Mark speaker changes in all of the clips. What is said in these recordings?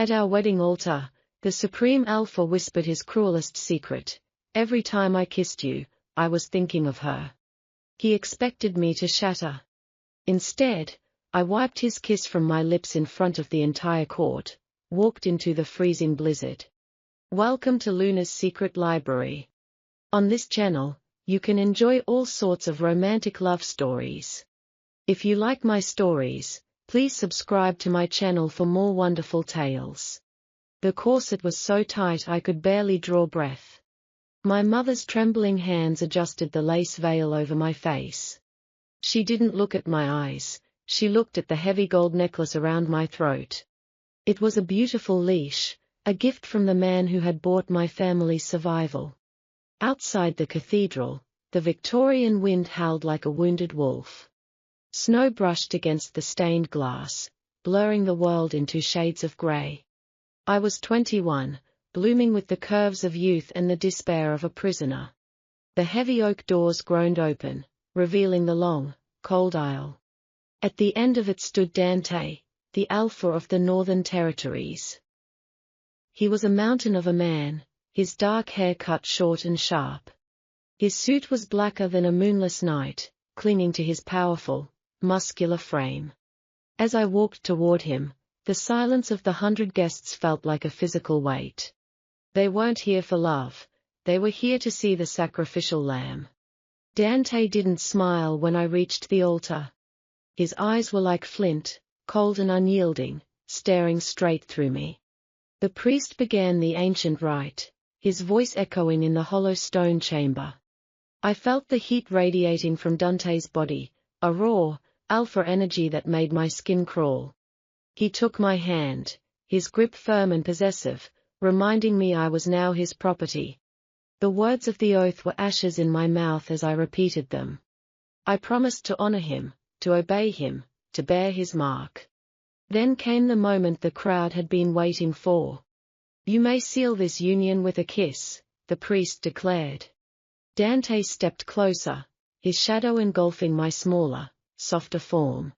Speaker 1: At our wedding altar, the Supreme Alpha whispered his cruelest secret. Every time I kissed you, I was thinking of her. He expected me to shatter. Instead, I wiped his kiss from my lips in front of the entire court, walked into the freezing blizzard. Welcome to Luna's Secret Library. On this channel, you can enjoy all sorts of romantic love stories. If you like my stories, please subscribe to my channel for more wonderful tales. The corset was so tight I could barely draw breath. My mother's trembling hands adjusted the lace veil over my face. She didn't look at my eyes, she looked at the heavy gold necklace around my throat. It was a beautiful leash, a gift from the man who had bought my family's survival. Outside the cathedral, the Victorian wind howled like a wounded wolf. Snow brushed against the stained glass, blurring the world into shades of grey. I was 21, blooming with the curves of youth and the despair of a prisoner. The heavy oak doors groaned open, revealing the long, cold aisle. At the end of it stood Dante, the Alpha of the Northern Territories. He was a mountain of a man, his dark hair cut short and sharp. His suit was blacker than a moonless night, clinging to his powerful, muscular frame. As I walked toward him, the silence of the 100 guests felt like a physical weight. They weren't here for love, they were here to see the sacrificial lamb. Dante didn't smile when I reached the altar. His eyes were like flint, cold and unyielding, staring straight through me. The priest began the ancient rite, his voice echoing in the hollow stone chamber. I felt the heat radiating from Dante's body, a raw, alpha energy that made my skin crawl. He took my hand, his grip firm and possessive, reminding me I was now his property. The words of the oath were ashes in my mouth as I repeated them. I promised to honor him, to obey him, to bear his mark. Then came the moment the crowd had been waiting for. You may seal this union with a kiss, the priest declared. Dante stepped closer, his shadow engulfing my smaller, softer form.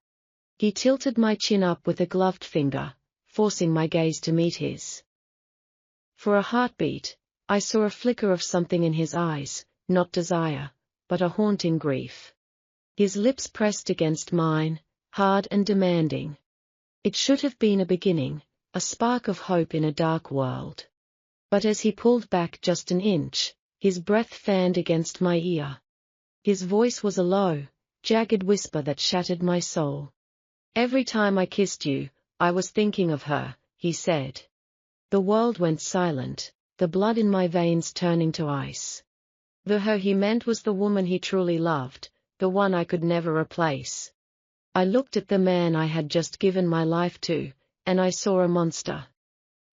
Speaker 1: He tilted my chin up with a gloved finger, forcing my gaze to meet his. For a heartbeat, I saw a flicker of something in his eyes, not desire, but a haunting grief. His lips pressed against mine, hard and demanding. It should have been a beginning, a spark of hope in a dark world. But as he pulled back just an inch, his breath fanned against my ear. His voice was a low, jagged whisper that shattered my soul. Every time I kissed you, I was thinking of her, he said. The world went silent, the blood in my veins turning to ice. The her he meant was the woman he truly loved, the one I could never replace. I looked at the man I had just given my life to, and I saw a monster.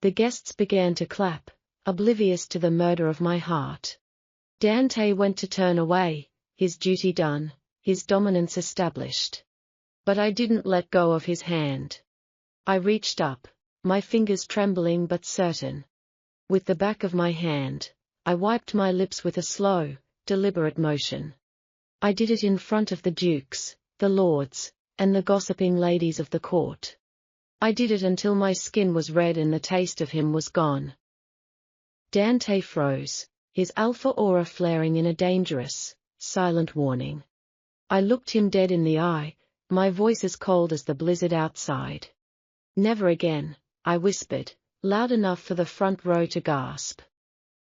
Speaker 1: The guests began to clap, oblivious to the murder of my heart. Dante went to turn away, his duty done, his dominance established. But I didn't let go of his hand. I reached up, my fingers trembling but certain. With the back of my hand, I wiped my lips with a slow, deliberate motion. I did it in front of the dukes, the lords, and the gossiping ladies of the court. I did it until my skin was red and the taste of him was gone. Dante froze, his alpha aura flaring in a dangerous, silent warning. I looked him dead in the eye, my voice as cold as the blizzard outside. Never again, I whispered, loud enough for the front row to gasp.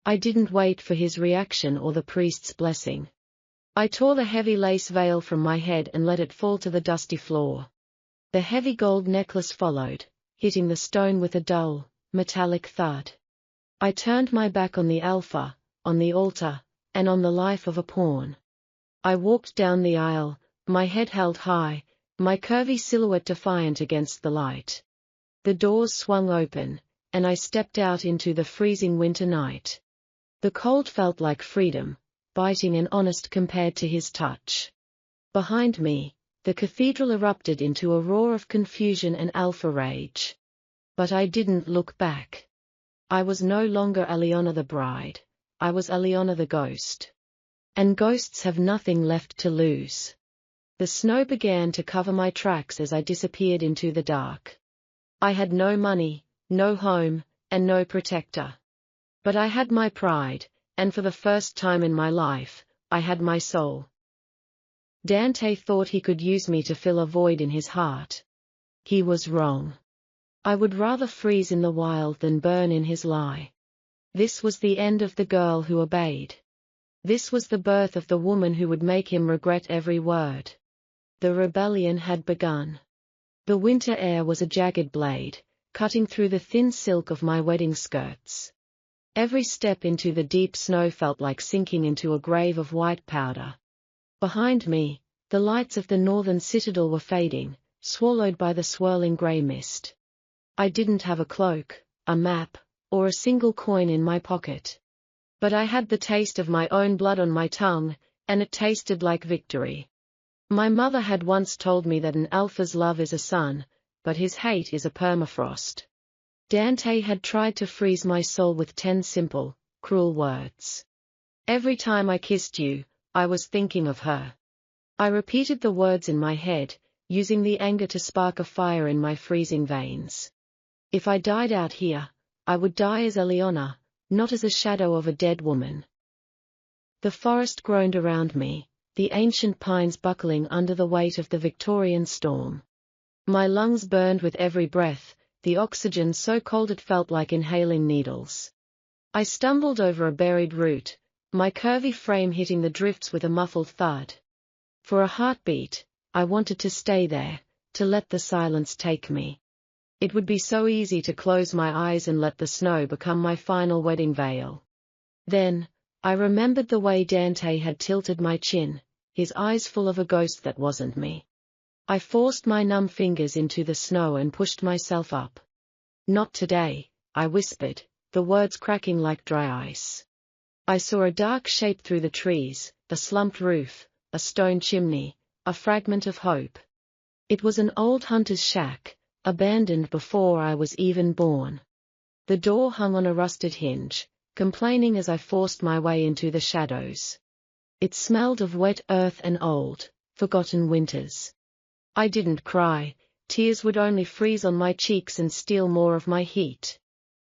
Speaker 1: I didn't wait for his reaction or the priest's blessing. I tore the heavy lace veil from my head and let it fall to the dusty floor. The heavy gold necklace followed, hitting the stone with a dull, metallic thud. I turned my back on the alpha, on the altar, and on the life of a pawn. I walked down the aisle, my head held high, my curvy silhouette defiant against the light. The doors swung open, and I stepped out into the freezing winter night. The cold felt like freedom, biting and honest compared to his touch. Behind me, the cathedral erupted into a roar of confusion and alpha rage. But I didn't look back. I was no longer Aliona the bride, I was Aliona the ghost. And ghosts have nothing left to lose. The snow began to cover my tracks as I disappeared into the dark. I had no money, no home, and no protector. But I had my pride, and for the first time in my life, I had my soul. Dante thought he could use me to fill a void in his heart. He was wrong. I would rather freeze in the wild than burn in his lie. This was the end of the girl who obeyed. This was the birth of the woman who would make him regret every word. The rebellion had begun. The winter air was a jagged blade, cutting through the thin silk of my wedding skirts. Every step into the deep snow felt like sinking into a grave of white powder. Behind me, the lights of the northern citadel were fading, swallowed by the swirling grey mist. I didn't have a cloak, a map, or a single coin in my pocket. But I had the taste of my own blood on my tongue, and it tasted like victory. My mother had once told me that an alpha's love is a sun, but his hate is a permafrost. Dante had tried to freeze my soul with 10 simple, cruel words. Every time I kissed you, I was thinking of her. I repeated the words in my head, using the anger to spark a fire in my freezing veins. If I died out here, I would die as Eliana, not as a shadow of a dead woman. The forest groaned around me, the ancient pines buckling under the weight of the Victorian storm. My lungs burned with every breath, the oxygen so cold it felt like inhaling needles. I stumbled over a buried root, my curvy frame hitting the drifts with a muffled thud. For a heartbeat, I wanted to stay there, to let the silence take me. It would be so easy to close my eyes and let the snow become my final wedding veil. Then, I remembered the way Dante had tilted my chin, his eyes full of a ghost that wasn't me. I forced my numb fingers into the snow and pushed myself up. Not today, I whispered, the words cracking like dry ice. I saw a dark shape through the trees, a slumped roof, a stone chimney, a fragment of hope. It was an old hunter's shack, abandoned before I was even born. The door hung on a rusted hinge, complaining as I forced my way into the shadows. It smelled of wet earth and old, forgotten winters. I didn't cry, tears would only freeze on my cheeks and steal more of my heat.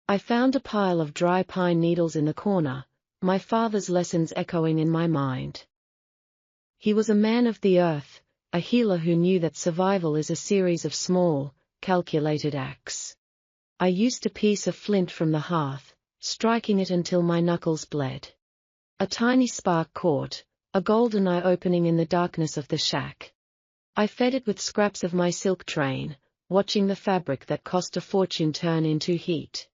Speaker 1: I found a pile of dry pine needles in the corner, my father's lessons echoing in my mind. He was a man of the earth, a healer who knew that survival is a series of small, calculated acts. I used a piece of flint from the hearth, striking it until my knuckles bled. A tiny spark caught, a golden eye opening in the darkness of the shack. I fed it with scraps of my silk train, watching the fabric that cost a fortune turn into heat.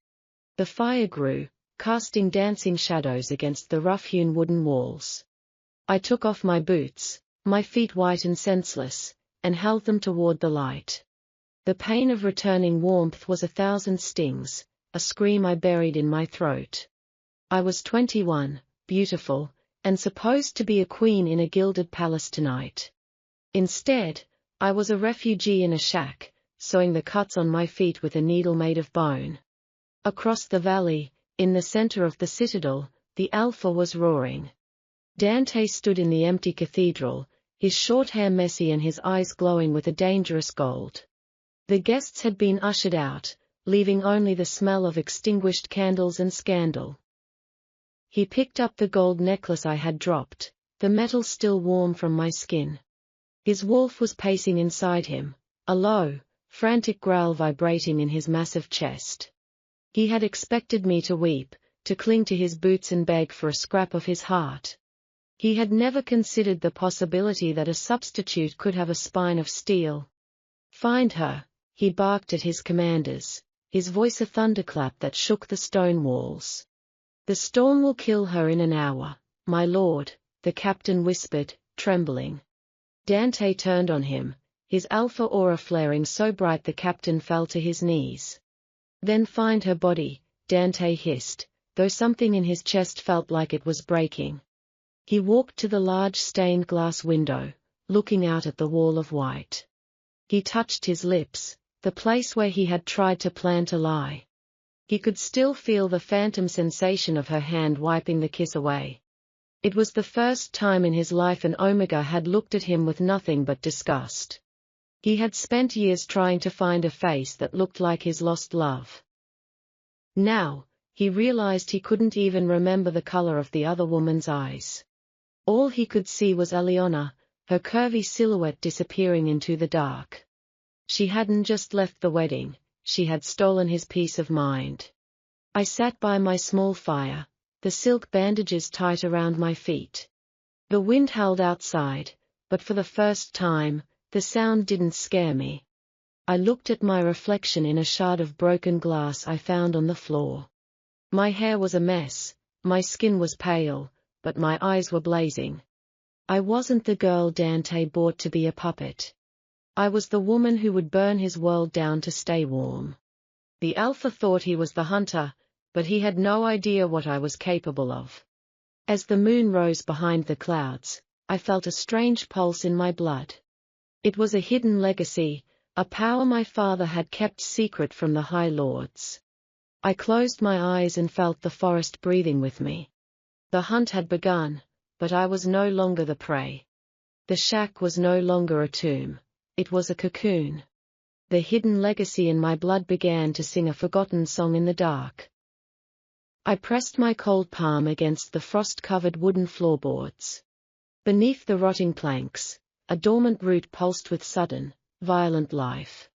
Speaker 1: The fire grew, casting dancing shadows against the rough-hewn wooden walls. I took off my boots, my feet white and senseless, and held them toward the light. The pain of returning warmth was 1,000 stings, a scream I buried in my throat. I was 21, beautiful, and supposed to be a queen in a gilded palace tonight. Instead, I was a refugee in a shack, sewing the cuts on my feet with a needle made of bone. Across the valley, in the center of the citadel, the Alpha was roaring. Dante stood in the empty cathedral, his short hair messy and his eyes glowing with a dangerous gold. The guests had been ushered out, leaving only the smell of extinguished candles and scandal. He picked up the gold necklace I had dropped, the metal still warm from my skin. His wolf was pacing inside him, a low, frantic growl vibrating in his massive chest. He had expected me to weep, to cling to his boots and beg for a scrap of his heart. He had never considered the possibility that a substitute could have a spine of steel. Find her, he barked at his commanders, his voice a thunderclap that shook the stone walls. The storm will kill her in an hour, my lord, the captain whispered, trembling. Dante turned on him, his alpha aura flaring so bright the captain fell to his knees. Then find her body, Dante hissed, though something in his chest felt like it was breaking. He walked to the large stained glass window, looking out at the wall of white. He touched his lips, the place where he had tried to plant a lie. He could still feel the phantom sensation of her hand wiping the kiss away. It was the first time in his life an Omega had looked at him with nothing but disgust. He had spent years trying to find a face that looked like his lost love. Now, he realized he couldn't even remember the color of the other woman's eyes. All he could see was Aliona, her curvy silhouette disappearing into the dark. She hadn't just left the wedding, she had stolen his peace of mind. I sat by my small fire, the silk bandages tight around my feet. The wind howled outside, but for the first time, the sound didn't scare me. I looked at my reflection in a shard of broken glass I found on the floor. My hair was a mess, my skin was pale, but my eyes were blazing. I wasn't the girl Dante bought to be a puppet. I was the woman who would burn his world down to stay warm. The Alpha thought he was the hunter, but he had no idea what I was capable of. As the moon rose behind the clouds, I felt a strange pulse in my blood. It was a hidden legacy, a power my father had kept secret from the High Lords. I closed my eyes and felt the forest breathing with me. The hunt had begun, but I was no longer the prey. The shack was no longer a tomb, it was a cocoon. The hidden legacy in my blood began to sing a forgotten song in the dark. I pressed my cold palm against the frost-covered wooden floorboards. Beneath the rotting planks, a dormant root pulsed with sudden, violent life.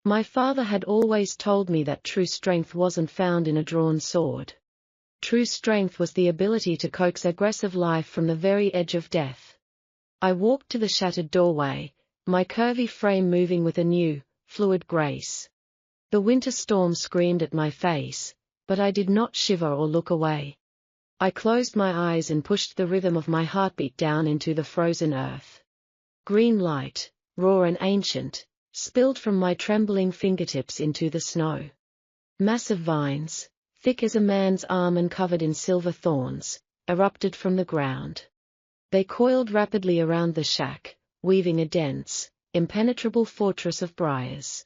Speaker 1: My father had always told me that true strength wasn't found in a drawn sword. True strength was the ability to coax aggressive life from the very edge of death. I walked to the shattered doorway, my curvy frame moving with a new, fluid grace. The winter storm screamed at my face, but I did not shiver or look away. I closed my eyes and pushed the rhythm of my heartbeat down into the frozen earth. Green light, raw and ancient, spilled from my trembling fingertips into the snow. Massive vines, thick as a man's arm and covered in silver thorns, erupted from the ground. They coiled rapidly around the shack, weaving a dense, impenetrable fortress of briars.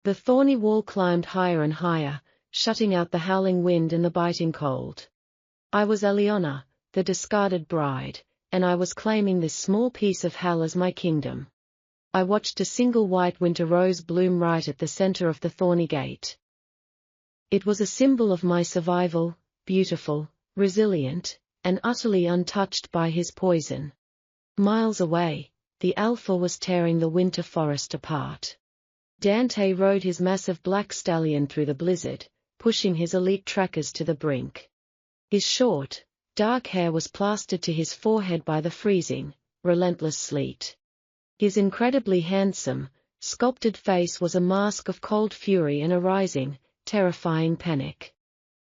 Speaker 1: The thorny wall climbed higher and higher, shutting out the howling wind and the biting cold. I was Aliona, the discarded bride, and I was claiming this small piece of hell as my kingdom. I watched a single white winter rose bloom right at the center of the thorny gate. It was a symbol of my survival, beautiful, resilient, and utterly untouched by his poison. Miles away, the Alpha was tearing the winter forest apart. Dante rode his massive black stallion through the blizzard, pushing his elite trackers to the brink. His short, dark hair was plastered to his forehead by the freezing, relentless sleet. His incredibly handsome, sculpted face was a mask of cold fury and a rising, terrifying panic.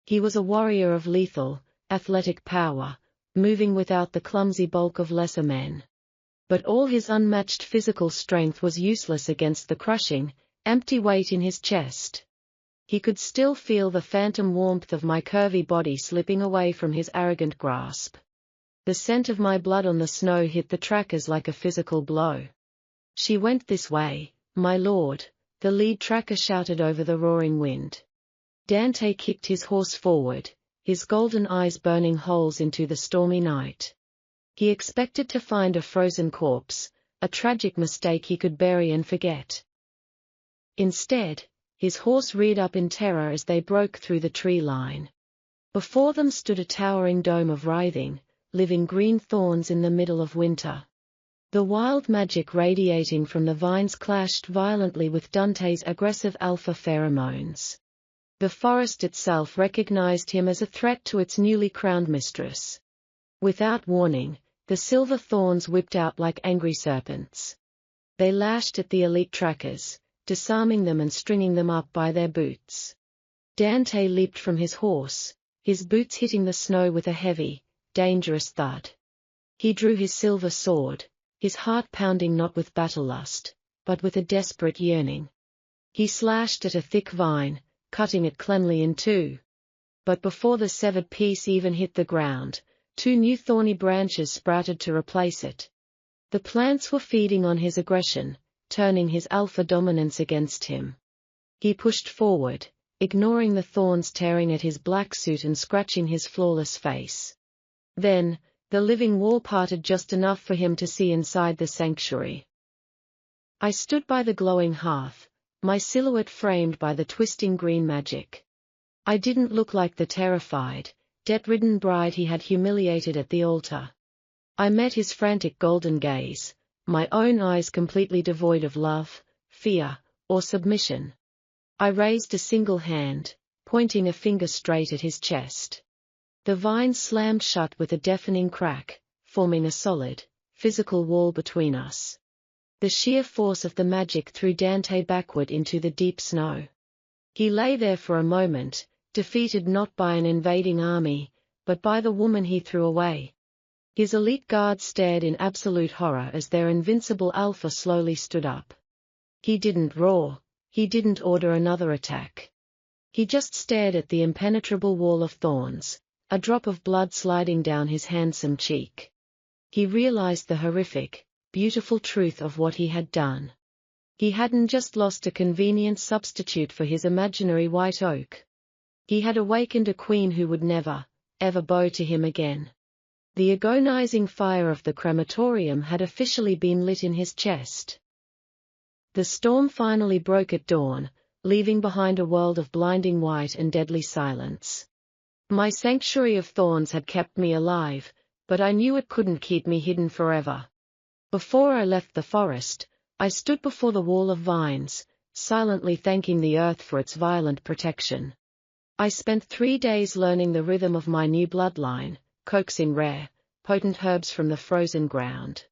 Speaker 1: He was a warrior of lethal, athletic power, moving without the clumsy bulk of lesser men. But all his unmatched physical strength was useless against the crushing, empty weight in his chest. He could still feel the phantom warmth of my curvy body slipping away from his arrogant grasp. The scent of my blood on the snow hit the trackers like a physical blow. "She went this way, my lord," the lead tracker shouted over the roaring wind. Dante kicked his horse forward, his golden eyes burning holes into the stormy night. He expected to find a frozen corpse, a tragic mistake he could bury and forget. Instead, his horse reared up in terror as they broke through the tree line. Before them stood a towering dome of writhing, living green thorns in the middle of winter. The wild magic radiating from the vines clashed violently with Dante's aggressive alpha pheromones. The forest itself recognized him as a threat to its newly crowned mistress. Without warning, the silver thorns whipped out like angry serpents. They lashed at the elite trackers, disarming them and stringing them up by their boots. Dante leaped from his horse, his boots hitting the snow with a heavy, dangerous thud. He drew his silver sword, his heart pounding not with battle lust, but with a desperate yearning. He slashed at a thick vine, cutting it cleanly in two. But before the severed piece even hit the ground, two new thorny branches sprouted to replace it. The plants were feeding on his aggression, turning his alpha dominance against him. He pushed forward, ignoring the thorns tearing at his black suit and scratching his flawless face. Then, the living wall parted just enough for him to see inside the sanctuary. I stood by the glowing hearth, my silhouette framed by the twisting green magic. I didn't look like the terrified, debt-ridden bride he had humiliated at the altar. I met his frantic golden gaze, my own eyes completely devoid of love, fear, or submission. I raised a single hand, pointing a finger straight at his chest. The vines slammed shut with a deafening crack, forming a solid, physical wall between us. The sheer force of the magic threw Dante backward into the deep snow. He lay there for a moment, defeated not by an invading army, but by the woman he threw away. His elite guards stared in absolute horror as their invincible alpha slowly stood up. He didn't roar, he didn't order another attack. He just stared at the impenetrable wall of thorns, a drop of blood sliding down his handsome cheek. He realized the horrific, beautiful truth of what he had done. He hadn't just lost a convenient substitute for his imaginary white oak. He had awakened a queen who would never, ever bow to him again. The agonizing fire of the crematorium had officially been lit in his chest. The storm finally broke at dawn, leaving behind a world of blinding white and deadly silence. My sanctuary of thorns had kept me alive, but I knew it couldn't keep me hidden forever. Before I left the forest, I stood before the wall of vines, silently thanking the earth for its violent protection. I spent 3 days learning the rhythm of my new bloodline, coaxing rare, potent herbs from the frozen ground.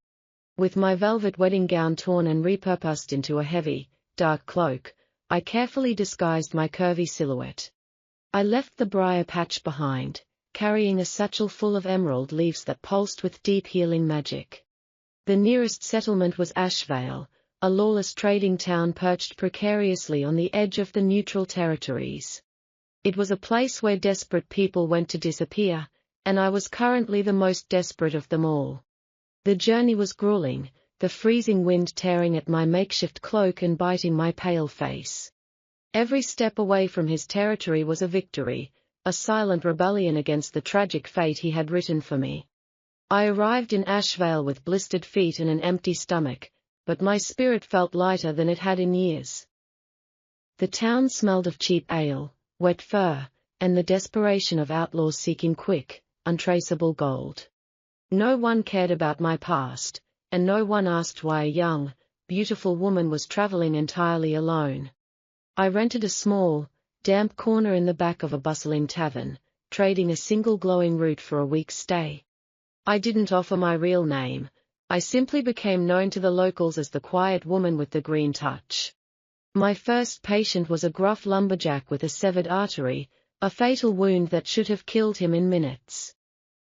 Speaker 1: With my velvet wedding gown torn and repurposed into a heavy, dark cloak, I carefully disguised my curvy silhouette. I left the briar patch behind, carrying a satchel full of emerald leaves that pulsed with deep healing magic. The nearest settlement was Ashvale, a lawless trading town perched precariously on the edge of the neutral territories. It was a place where desperate people went to disappear, and I was currently the most desperate of them all. The journey was grueling, the freezing wind tearing at my makeshift cloak and biting my pale face. Every step away from his territory was a victory, a silent rebellion against the tragic fate he had written for me. I arrived in Ashvale with blistered feet and an empty stomach, but my spirit felt lighter than it had in years. The town smelled of cheap ale, wet fur, and the desperation of outlaws seeking quick, untraceable gold. No one cared about my past, and no one asked why a young, beautiful woman was traveling entirely alone. I rented a small, damp corner in the back of a bustling tavern, trading a single glowing root for a week's stay. I didn't offer my real name, I simply became known to the locals as the quiet woman with the green touch. My first patient was a gruff lumberjack with a severed artery, a fatal wound that should have killed him in minutes.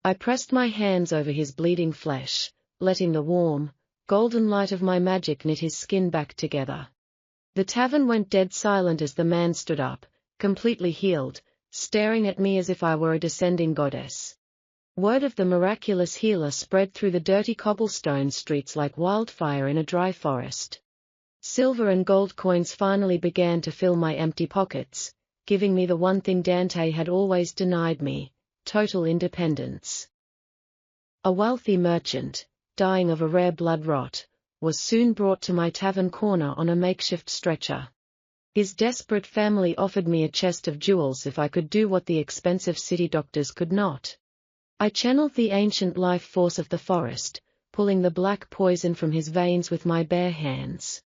Speaker 1: I pressed my hands over his bleeding flesh, letting the warm, golden light of my magic knit his skin back together. The tavern went dead silent as the man stood up, completely healed, staring at me as if I were a descending goddess. Word of the miraculous healer spread through the dirty cobblestone streets like wildfire in a dry forest. Silver and gold coins finally began to fill my empty pockets, giving me the one thing Dante had always denied me, total independence. A wealthy merchant, dying of a rare blood rot, was soon brought to my tavern corner on a makeshift stretcher. His desperate family offered me a chest of jewels if I could do what the expensive city doctors could not. I channeled the ancient life force of the forest, pulling the black poison from his veins with my bare hands.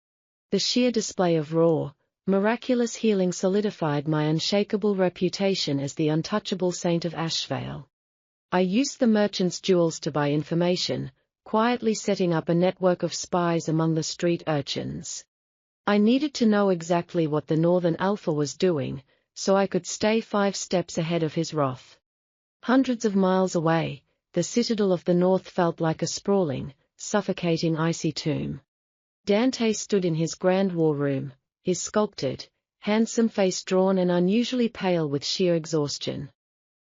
Speaker 1: The sheer display of raw, miraculous healing solidified my unshakable reputation as the untouchable saint of Ashvale. I used the merchant's jewels to buy information, quietly setting up a network of spies among the street urchins. I needed to know exactly what the Northern Alpha was doing, so I could stay 5 steps ahead of his wrath. Hundreds of miles away, the citadel of the north felt like a sprawling, suffocating icy tomb. Dante stood in his grand war room, his sculpted, handsome face drawn and unusually pale with sheer exhaustion.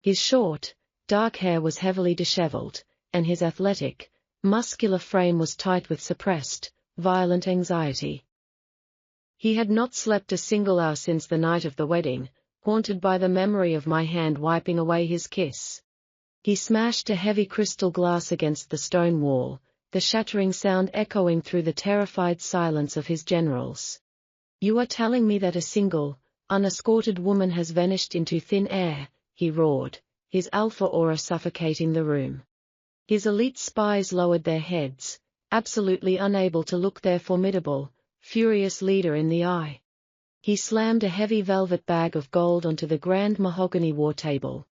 Speaker 1: His short, dark hair was heavily disheveled, and his athletic, muscular frame was tight with suppressed, violent anxiety. He had not slept a single hour since the night of the wedding, haunted by the memory of my hand wiping away his kiss. He smashed a heavy crystal glass against the stone wall, the shattering sound echoing through the terrified silence of his generals. "You are telling me that a single, unescorted woman has vanished into thin air, he roared, his alpha aura suffocating the room. His elite spies lowered their heads, absolutely unable to look their formidable, furious leader in the eye. He slammed a heavy velvet bag of gold onto the grand mahogany war table.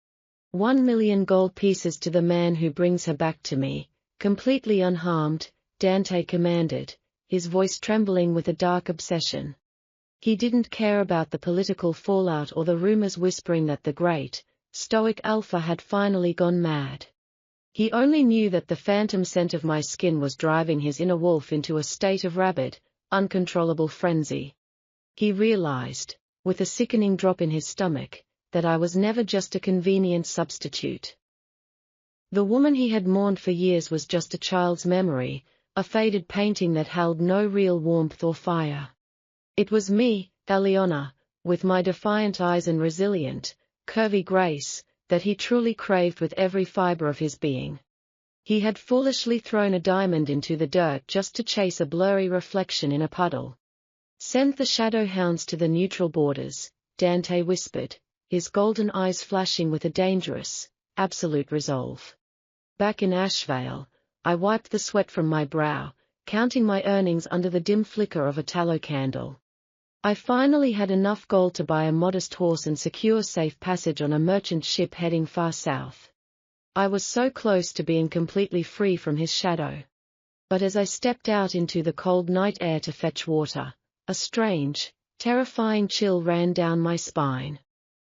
Speaker 1: 1,000,000 gold pieces to the man who brings her back to me, completely unharmed, Dante commanded, his voice trembling with a dark obsession. He didn't care about the political fallout or the rumors whispering that the great, stoic Alpha had finally gone mad. He only knew that the phantom scent of my skin was driving his inner wolf into a state of rabid, uncontrollable frenzy. He realized, with a sickening drop in his stomach, that I was never just a convenient substitute. The woman he had mourned for years was just a child's memory, a faded painting that held no real warmth or fire. It was me, Aliona, with my defiant eyes and resilient, curvy grace, that he truly craved with every fiber of his being. He had foolishly thrown a diamond into the dirt just to chase a blurry reflection in a puddle. "Send the shadow hounds to the neutral borders," Dante whispered, his golden eyes flashing with a dangerous, absolute resolve. Back in Ashvale, I wiped the sweat from my brow, counting my earnings under the dim flicker of a tallow candle. I finally had enough gold to buy a modest horse and secure safe passage on a merchant ship heading far south. I was so close to being completely free from his shadow. But as I stepped out into the cold night air to fetch water, a strange, terrifying chill ran down my spine.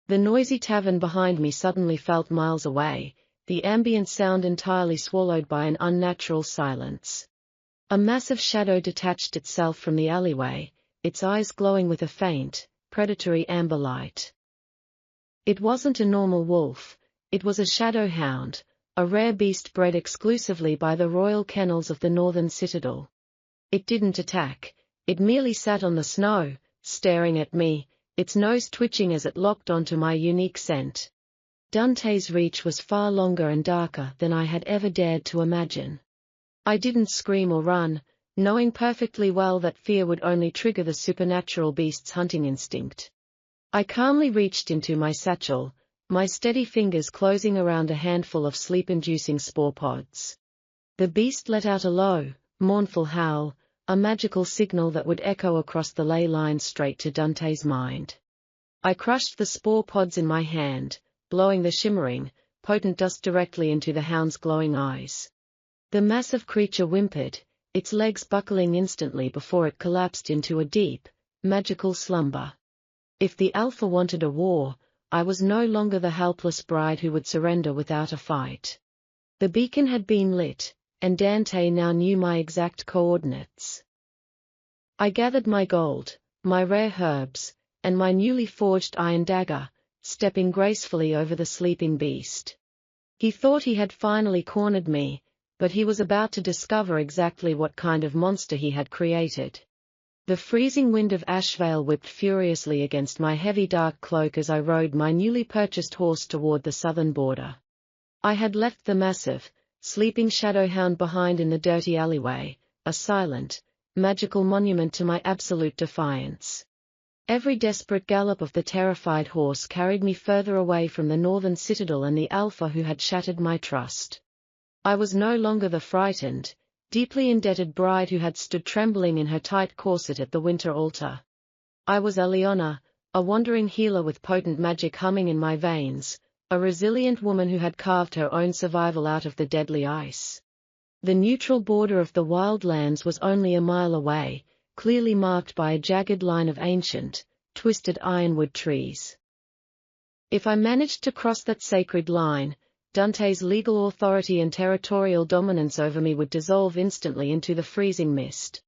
Speaker 1: The noisy tavern behind me suddenly felt miles away, the ambient sound entirely swallowed by an unnatural silence. A massive shadow detached itself from the alleyway, its eyes glowing with a faint, predatory amber light. It wasn't a normal wolf, it was a shadow hound, a rare beast bred exclusively by the royal kennels of the northern citadel. It didn't attack, it merely sat on the snow, staring at me, its nose twitching as it locked onto my unique scent. Dante's reach was far longer and darker than I had ever dared to imagine. I didn't scream or run, knowing perfectly well that fear would only trigger the supernatural beast's hunting instinct. I calmly reached into my satchel, my steady fingers closing around a handful of sleep-inducing spore pods. The beast let out a low, mournful howl, a magical signal that would echo across the ley line straight to Dante's mind. I crushed the spore pods in my hand, blowing the shimmering, potent dust directly into the hound's glowing eyes. The massive creature whimpered, its legs buckling instantly before it collapsed into a deep, magical slumber. If the Alpha wanted a war, I was no longer the helpless bride who would surrender without a fight. The beacon had been lit, and Dante now knew my exact coordinates. I gathered my gold, my rare herbs, and my newly forged iron dagger, stepping gracefully over the sleeping beast. He thought he had finally cornered me, but he was about to discover exactly what kind of monster he had created. The freezing wind of Ashvale whipped furiously against my heavy dark cloak as I rode my newly purchased horse toward the southern border. I had left the massive, sleeping shadowhound behind in the dirty alleyway, a silent, magical monument to my absolute defiance. Every desperate gallop of the terrified horse carried me further away from the northern citadel and the Alpha who had shattered my trust. I was no longer the frightened, deeply indebted bride who had stood trembling in her tight corset at the winter altar. I was Aliona, a wandering healer with potent magic humming in my veins, a resilient woman who had carved her own survival out of the deadly ice. The neutral border of the wildlands was only a mile away, clearly marked by a jagged line of ancient, twisted ironwood trees. If I managed to cross that sacred line, Dante's legal authority and territorial dominance over me would dissolve instantly into the freezing mist.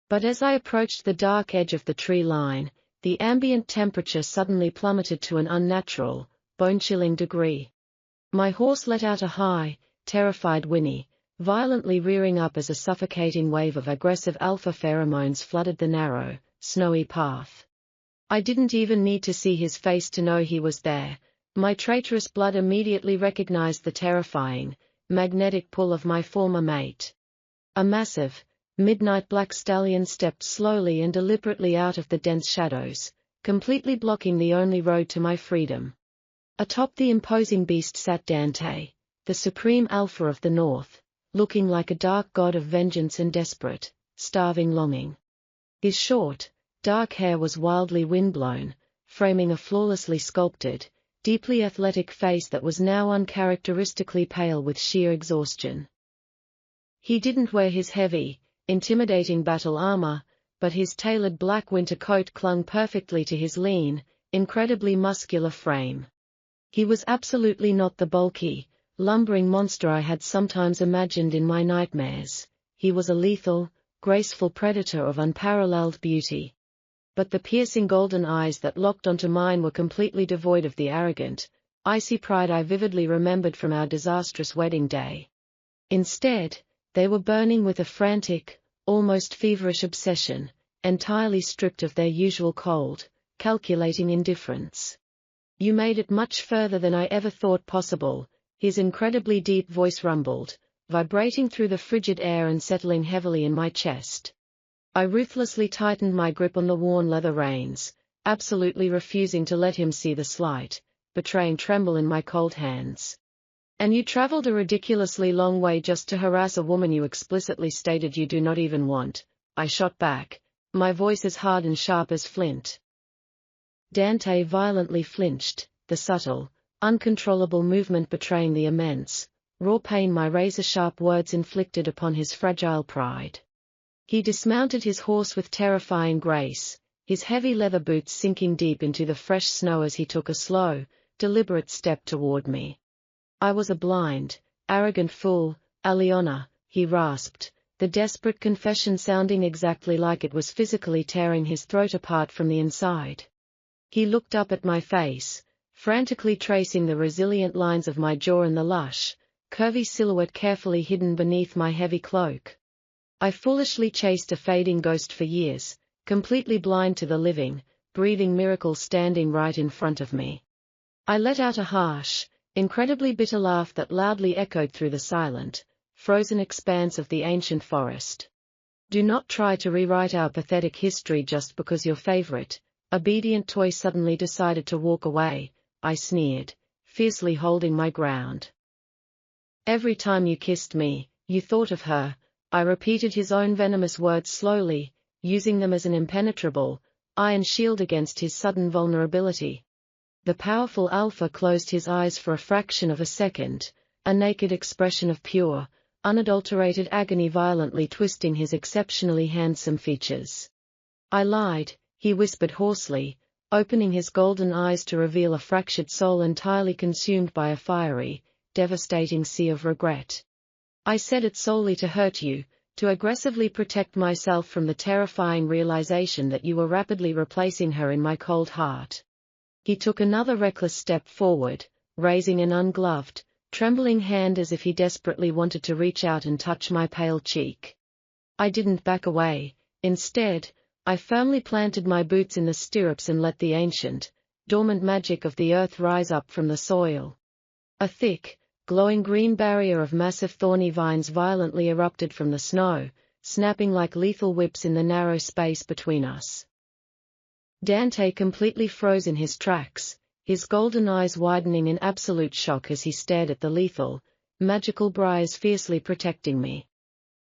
Speaker 1: But as I approached the dark edge of the tree line, the ambient temperature suddenly plummeted to an unnatural, bone-chilling degree. My horse let out a high, terrified whinny, violently rearing up as a suffocating wave of aggressive alpha pheromones flooded the narrow, snowy path. I didn't even need to see his face to know he was there. My traitorous blood immediately recognized the terrifying, magnetic pull of my former mate. A massive, midnight black stallion stepped slowly and deliberately out of the dense shadows, completely blocking the only road to my freedom. Atop the imposing beast sat Dante, the supreme alpha of the north, looking like a dark god of vengeance and desperate, starving longing. His short, dark hair was wildly windblown, framing a flawlessly sculpted, deeply athletic face that was now uncharacteristically pale with sheer exhaustion. He didn't wear his heavy, intimidating battle armor, but his tailored black winter coat clung perfectly to his lean, incredibly muscular frame. He was absolutely not the bulky, lumbering monster I had sometimes imagined in my nightmares. He was a lethal, graceful predator of unparalleled beauty. But the piercing golden eyes that locked onto mine were completely devoid of the arrogant, icy pride I vividly remembered from our disastrous wedding day. Instead, they were burning with a frantic, almost feverish obsession, entirely stripped of their usual cold, calculating indifference. "You made it much further than I ever thought possible," his incredibly deep voice rumbled, vibrating through the frigid air and settling heavily in my chest. I ruthlessly tightened my grip on the worn leather reins, absolutely refusing to let him see the slight, betraying tremble in my cold hands. "And you traveled a ridiculously long way just to harass a woman you explicitly stated you do not even want," I shot back, my voice as hard and sharp as flint. Dante violently flinched, the subtle, uncontrollable movement betraying the immense, raw pain my razor-sharp words inflicted upon his fragile pride. He dismounted his horse with terrifying grace, his heavy leather boots sinking deep into the fresh snow as he took a slow, deliberate step toward me. "I was a blind, arrogant fool, Aliona," he rasped, the desperate confession sounding exactly like it was physically tearing his throat apart from the inside. He looked up at my face, frantically tracing the resilient lines of my jaw and the lush, curvy silhouette carefully hidden beneath my heavy cloak. "I foolishly chased a fading ghost for years, completely blind to the living, breathing miracle standing right in front of me." I let out a harsh, incredibly bitter laugh that loudly echoed through the silent, frozen expanse of the ancient forest. "Do not try to rewrite our pathetic history just because your favorite, obedient toy suddenly decided to walk away," I sneered, fiercely holding my ground. "Every time you kissed me, you thought of her," I repeated his own venomous words slowly, using them as an impenetrable, iron shield against his sudden vulnerability. The powerful alpha closed his eyes for a fraction of a second, a naked expression of pure, unadulterated agony violently twisting his exceptionally handsome features. "I lied," he whispered hoarsely, opening his golden eyes to reveal a fractured soul entirely consumed by a fiery, devastating sea of regret. "I said it solely to hurt you, to aggressively protect myself from the terrifying realization that you were rapidly replacing her in my cold heart." He took another reckless step forward, raising an ungloved, trembling hand as if he desperately wanted to reach out and touch my pale cheek. I didn't back away. Instead, I firmly planted my boots in the stirrups and let the ancient, dormant magic of the earth rise up from the soil. A thick, glowing green barrier of massive thorny vines violently erupted from the snow, snapping like lethal whips in the narrow space between us. Dante completely froze in his tracks, his golden eyes widening in absolute shock as he stared at the lethal, magical briars fiercely protecting me.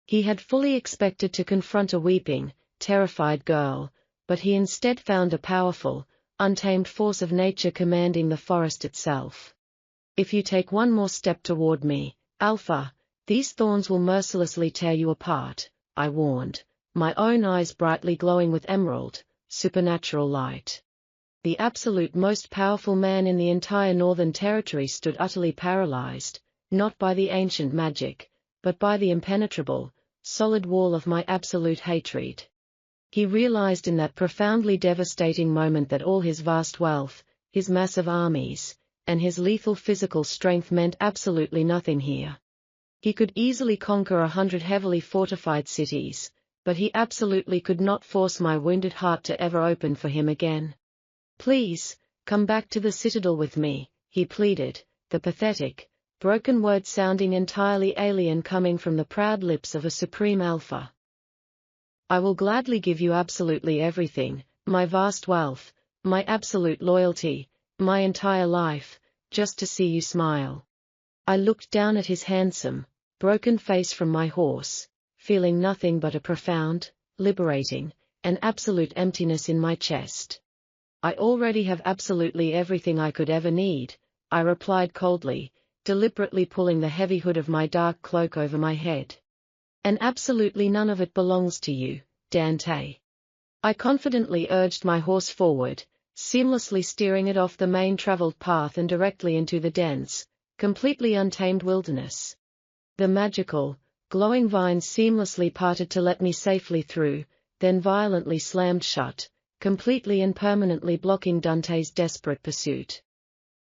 Speaker 1: He had fully expected to confront a weeping, terrified girl, but he instead found a powerful, untamed force of nature commanding the forest itself. "If you take one more step toward me, Alpha, these thorns will mercilessly tear you apart," I warned, my own eyes brightly glowing with emerald, supernatural light. The absolute most powerful man in the entire Northern Territory stood utterly paralyzed, not by the ancient magic, but by the impenetrable, solid wall of my absolute hatred. He realized in that profoundly devastating moment that all his vast wealth, his massive armies, and his lethal physical strength meant absolutely nothing here. He could easily conquer 100 heavily fortified cities, but he absolutely could not force my wounded heart to ever open for him again. "Please, come back to the citadel with me," he pleaded, the pathetic, broken word sounding entirely alien coming from the proud lips of a supreme alpha. "I will gladly give you absolutely everything, my vast wealth, my absolute loyalty, my entire life, just to see you smile. I looked down at his handsome, broken face from my horse, feeling nothing but a profound, liberating, and absolute emptiness in my chest. I already have absolutely everything I could ever need, I replied coldly, deliberately pulling the heavy hood of my dark cloak over my head. And absolutely none of it belongs to you, Dante. I confidently urged my horse forward, seamlessly steering it off the main traveled path and directly into the dense, completely untamed wilderness. The magical, glowing vines seamlessly parted to let me safely through, then violently slammed shut, completely and permanently blocking Dante's desperate pursuit.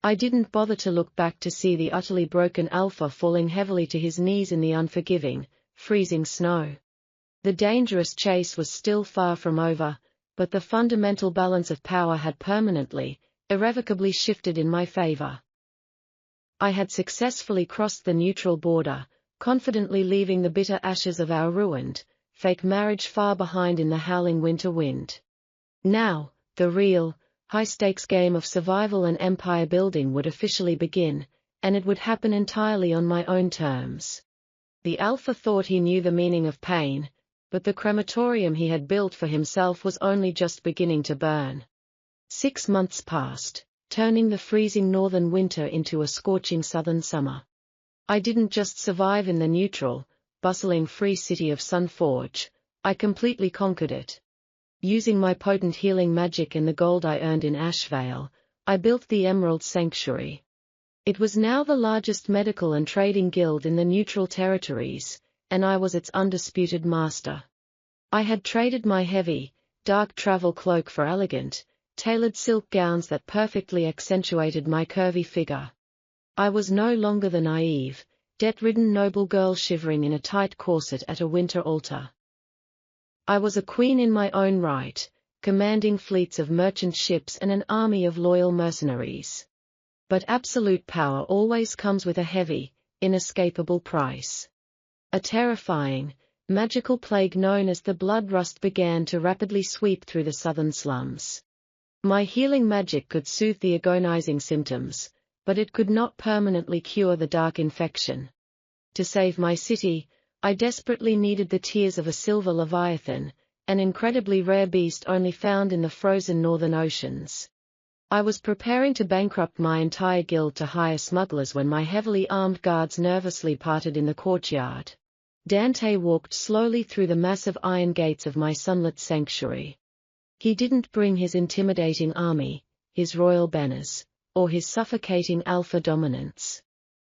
Speaker 1: I didn't bother to look back to see the utterly broken Alpha falling heavily to his knees in the unforgiving, freezing snow. The dangerous chase was still far from over, but the fundamental balance of power had permanently, irrevocably shifted in my favor. I had successfully crossed the neutral border, confidently leaving the bitter ashes of our ruined, fake marriage far behind in the howling winter wind. Now, the real, high-stakes game of survival and empire building would officially begin, and it would happen entirely on my own terms. The Alpha thought he knew the meaning of pain, but the crematorium he had built for himself was only just beginning to burn. 6 months passed, turning the freezing northern winter into a scorching southern summer. I didn't just survive in the neutral, bustling free city of Sunforge, I completely conquered it. Using my potent healing magic and the gold I earned in Ashvale, I built the Emerald Sanctuary. It was now the largest medical and trading guild in the neutral territories, and I was its undisputed master. I had traded my heavy, dark travel cloak for elegant, tailored silk gowns that perfectly accentuated my curvy figure. I was no longer the naive, debt-ridden noble girl shivering in a tight corset at a winter altar. I was a queen in my own right, commanding fleets of merchant ships and an army of loyal mercenaries. But absolute power always comes with a heavy, inescapable price. A terrifying, magical plague known as the blood rust began to rapidly sweep through the southern slums. My healing magic could soothe the agonizing symptoms, but it could not permanently cure the dark infection. To save my city, I desperately needed the tears of a silver leviathan, an incredibly rare beast only found in the frozen northern oceans. I was preparing to bankrupt my entire guild to hire smugglers when my heavily armed guards nervously parted in the courtyard. Dante walked slowly through the massive iron gates of my sunlit sanctuary. He didn't bring his intimidating army, his royal banners, or his suffocating alpha dominance.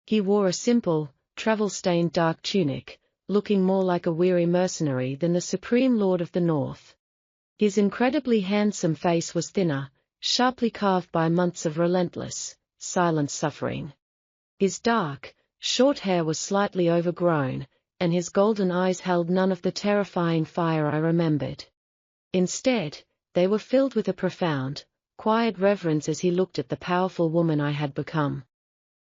Speaker 1: He wore a simple, travel-stained dark tunic, looking more like a weary mercenary than the supreme lord of the north. His incredibly handsome face was thinner, sharply carved by months of relentless, silent suffering. His dark, short hair was slightly overgrown, and his golden eyes held none of the terrifying fire I remembered. Instead, they were filled with a profound, quiet reverence as he looked at the powerful woman I had become.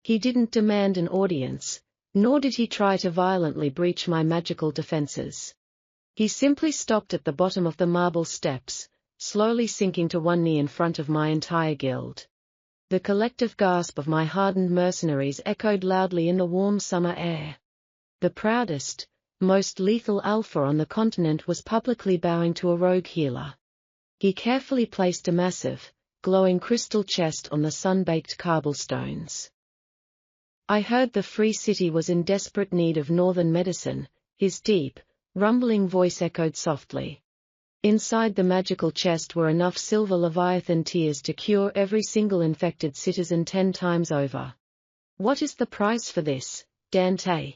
Speaker 1: He didn't demand an audience, nor did he try to violently breach my magical defenses. He simply stopped at the bottom of the marble steps, slowly sinking to one knee in front of my entire guild. The collective gasp of my hardened mercenaries echoed loudly in the warm summer air. The proudest, most lethal alpha on the continent was publicly bowing to a rogue healer. He carefully placed a massive, glowing crystal chest on the sun-baked cobblestones. I heard the free city was in desperate need of northern medicine, his deep, rumbling voice echoed softly. Inside the magical chest were enough silver leviathan tears to cure every single infected citizen 10 times over. What is the price for this, Dante?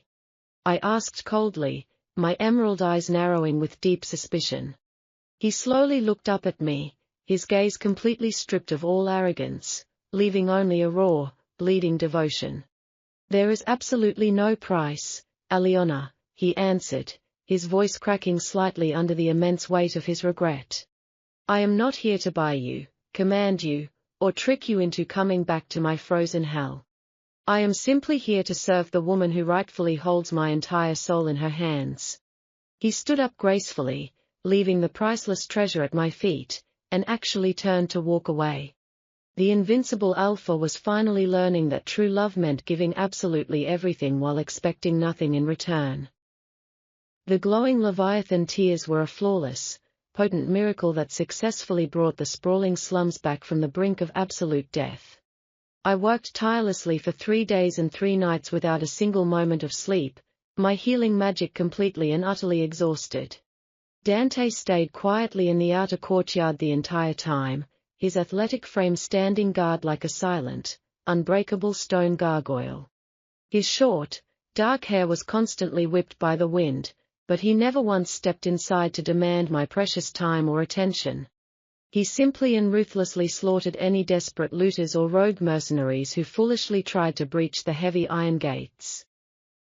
Speaker 1: I asked coldly, my emerald eyes narrowing with deep suspicion. He slowly looked up at me, his gaze completely stripped of all arrogance, leaving only a raw, bleeding devotion. There is absolutely no price, Aliona, he answered, his voice cracking slightly under the immense weight of his regret. I am not here to buy you, command you, or trick you into coming back to my frozen hell. I am simply here to serve the woman who rightfully holds my entire soul in her hands. He stood up gracefully, leaving the priceless treasure at my feet, and actually turned to walk away. The invincible alpha was finally learning that true love meant giving absolutely everything while expecting nothing in return. The glowing Leviathan tears were a flawless, potent miracle that successfully brought the sprawling slums back from the brink of absolute death. I worked tirelessly for 3 days and 3 nights without a single moment of sleep, my healing magic completely and utterly exhausted. Dante stayed quietly in the outer courtyard the entire time, his athletic frame standing guard like a silent, unbreakable stone gargoyle. His short, dark hair was constantly whipped by the wind, but he never once stepped inside to demand my precious time or attention. He simply and ruthlessly slaughtered any desperate looters or rogue mercenaries who foolishly tried to breach the heavy iron gates.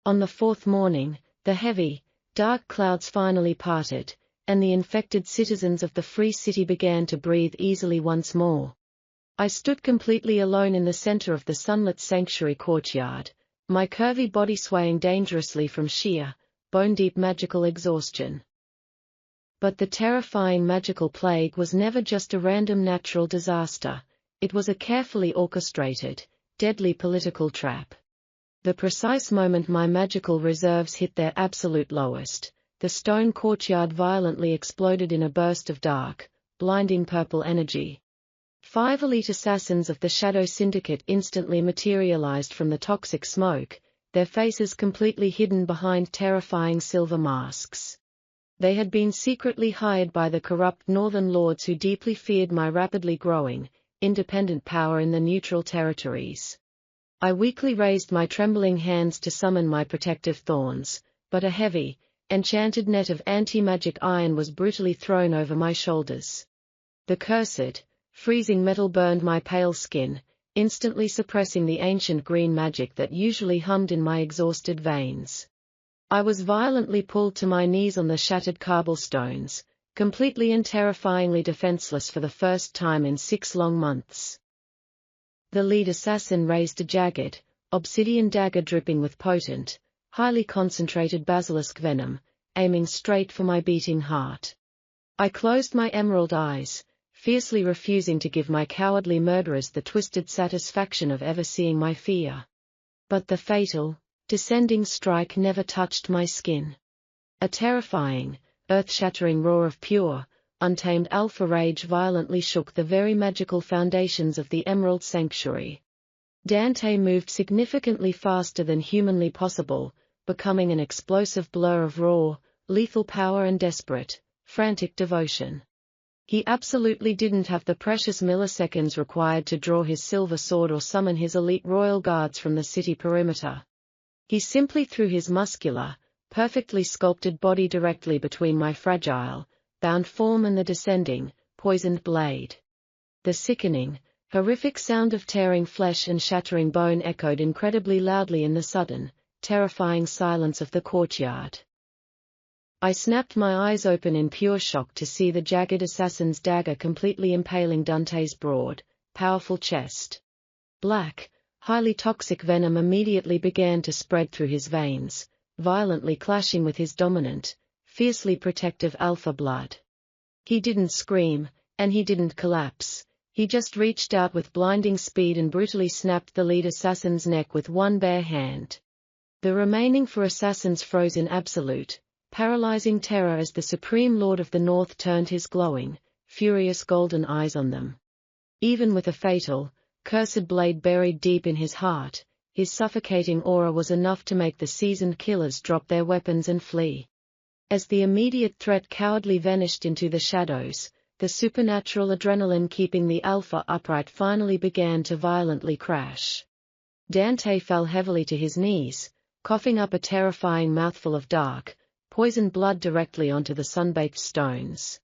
Speaker 1: On the 4th morning, the heavy, dark clouds finally parted, and the infected citizens of the free city began to breathe easily once more. I stood completely alone in the center of the sunlit sanctuary courtyard, my curvy body swaying dangerously from sheer, bone-deep magical exhaustion. But the terrifying magical plague was never just a random natural disaster, it was a carefully orchestrated, deadly political trap. The precise moment my magical reserves hit their absolute lowest, the stone courtyard violently exploded in a burst of dark, blinding purple energy. 5 elite assassins of the Shadow Syndicate instantly materialized from the toxic smoke, their faces completely hidden behind terrifying silver masks. They had been secretly hired by the corrupt northern lords who deeply feared my rapidly growing, independent power in the neutral territories. I weakly raised my trembling hands to summon my protective thorns, but a heavy, enchanted net of anti-magic iron was brutally thrown over my shoulders. The cursed, freezing metal burned my pale skin, instantly suppressing the ancient green magic that usually hummed in my exhausted veins. I was violently pulled to my knees on the shattered cobblestones, completely and terrifyingly defenseless for the first time in 6 long months. The lead assassin raised a jagged, obsidian dagger dripping with potent, highly concentrated basilisk venom, aiming straight for my beating heart. I closed my emerald eyes, fiercely refusing to give my cowardly murderers the twisted satisfaction of ever seeing my fear. But the fatal, descending strike never touched my skin. A terrifying, earth-shattering roar of pure, untamed alpha rage violently shook the very magical foundations of the Emerald Sanctuary. Dante moved significantly faster than humanly possible, becoming an explosive blur of raw, lethal power and desperate, frantic devotion. He absolutely didn't have the precious milliseconds required to draw his silver sword or summon his elite royal guards from the city perimeter. He simply threw his muscular, perfectly sculpted body directly between my fragile, bound form and the descending, poisoned blade. The sickening, horrific sound of tearing flesh and shattering bone echoed incredibly loudly in the sudden, terrifying silence of the courtyard. I snapped my eyes open in pure shock to see the jagged assassin's dagger completely impaling Dante's broad, powerful chest. Black, highly toxic venom immediately began to spread through his veins, violently clashing with his dominant, fiercely protective alpha blood. He didn't scream, and he didn't collapse, he just reached out with blinding speed and brutally snapped the lead assassin's neck with one bare hand. The remaining 4 assassins froze in absolute, paralyzing terror as the Supreme Lord of the North turned his glowing, furious golden eyes on them. Even with a fatal, cursed blade buried deep in his heart, his suffocating aura was enough to make the seasoned killers drop their weapons and flee. As the immediate threat cowardly vanished into the shadows, the supernatural adrenaline keeping the alpha upright finally began to violently crash. Dante fell heavily to his knees, coughing up a terrifying mouthful of dark, poisoned blood directly onto the sun-baked stones.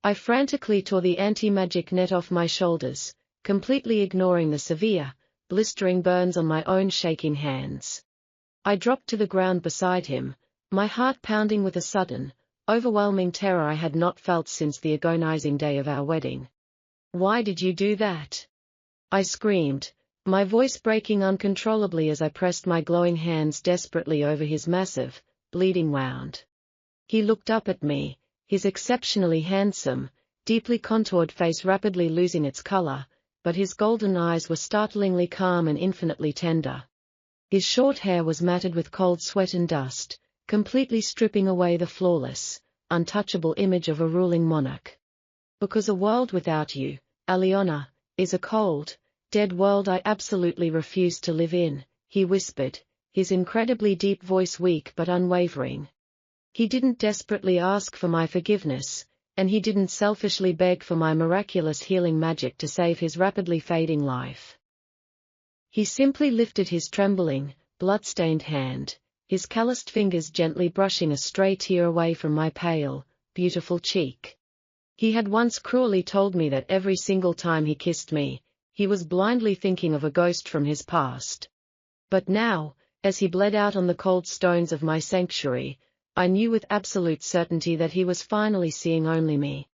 Speaker 1: I frantically tore the anti-magic net off my shoulders, completely ignoring the severe, blistering burns on my own shaking hands. I dropped to the ground beside him, my heart pounding with a sudden, overwhelming terror I had not felt since the agonizing day of our wedding. "Why did you do that?" I screamed, my voice breaking uncontrollably as I pressed my glowing hands desperately over his massive, bleeding wound. He looked up at me, his exceptionally handsome, deeply contoured face rapidly losing its color, but his golden eyes were startlingly calm and infinitely tender. His short hair was matted with cold sweat and dust, completely stripping away the flawless, untouchable image of a ruling monarch. Because a world without you, Aliona, is a cold, dead world I absolutely refuse to live in, he whispered, his incredibly deep voice weak but unwavering. He didn't desperately ask for my forgiveness, and he didn't selfishly beg for my miraculous healing magic to save his rapidly fading life. He simply lifted his trembling, blood-stained hand, his calloused fingers gently brushing a stray tear away from my pale, beautiful cheek. He had once cruelly told me that every single time he kissed me, he was blindly thinking of a ghost from his past. But now, as he bled out on the cold stones of my sanctuary, I knew with absolute certainty that he was finally seeing only me.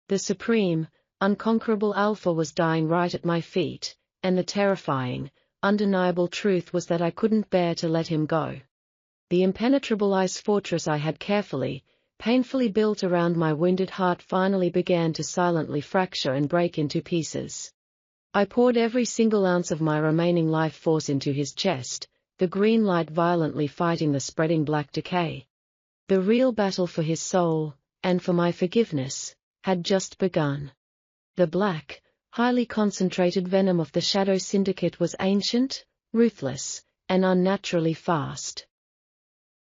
Speaker 1: The supreme, unconquerable Alpha was dying right at my feet, and the terrifying, undeniable truth was that I couldn't bear to let him go. The impenetrable ice fortress I had carefully, painfully built around my wounded heart finally began to silently fracture and break into pieces. I poured every single ounce of my remaining life force into his chest, the green light violently fighting the spreading black decay. The real battle for his soul, and for my forgiveness, had just begun. The black, highly concentrated venom of the Shadow Syndicate was ancient, ruthless, and unnaturally fast.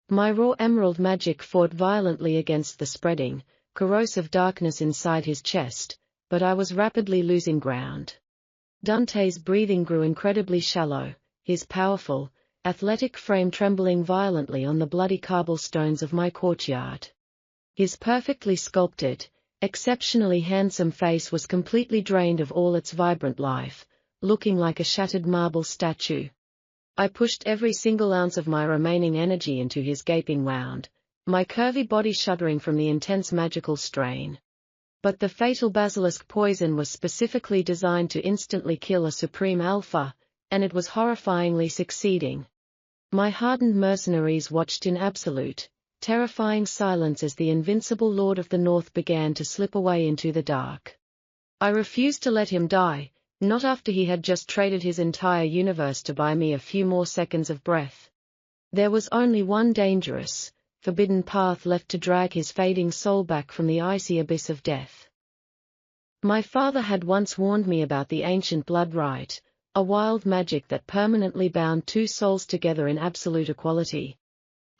Speaker 1: My raw emerald magic fought violently against the spreading, corrosive darkness inside his chest, but I was rapidly losing ground. Dante's breathing grew incredibly shallow, his powerful, athletic frame trembling violently on the bloody cobblestones of my courtyard. His perfectly sculpted, exceptionally handsome face was completely drained of all its vibrant life, looking like a shattered marble statue. I pushed every single ounce of my remaining energy into his gaping wound, my curvy body shuddering from the intense magical strain. But the fatal basilisk poison was specifically designed to instantly kill a supreme alpha, and it was horrifyingly succeeding. My hardened mercenaries watched in absolute, terrifying silence as the invincible Lord of the North began to slip away into the dark. I refused to let him die, not after he had just traded his entire universe to buy me a few more seconds of breath. There was only one dangerous, forbidden path left to drag his fading soul back from the icy abyss of death. My father had once warned me about the ancient blood rite, a wild magic that permanently bound two souls together in absolute equality.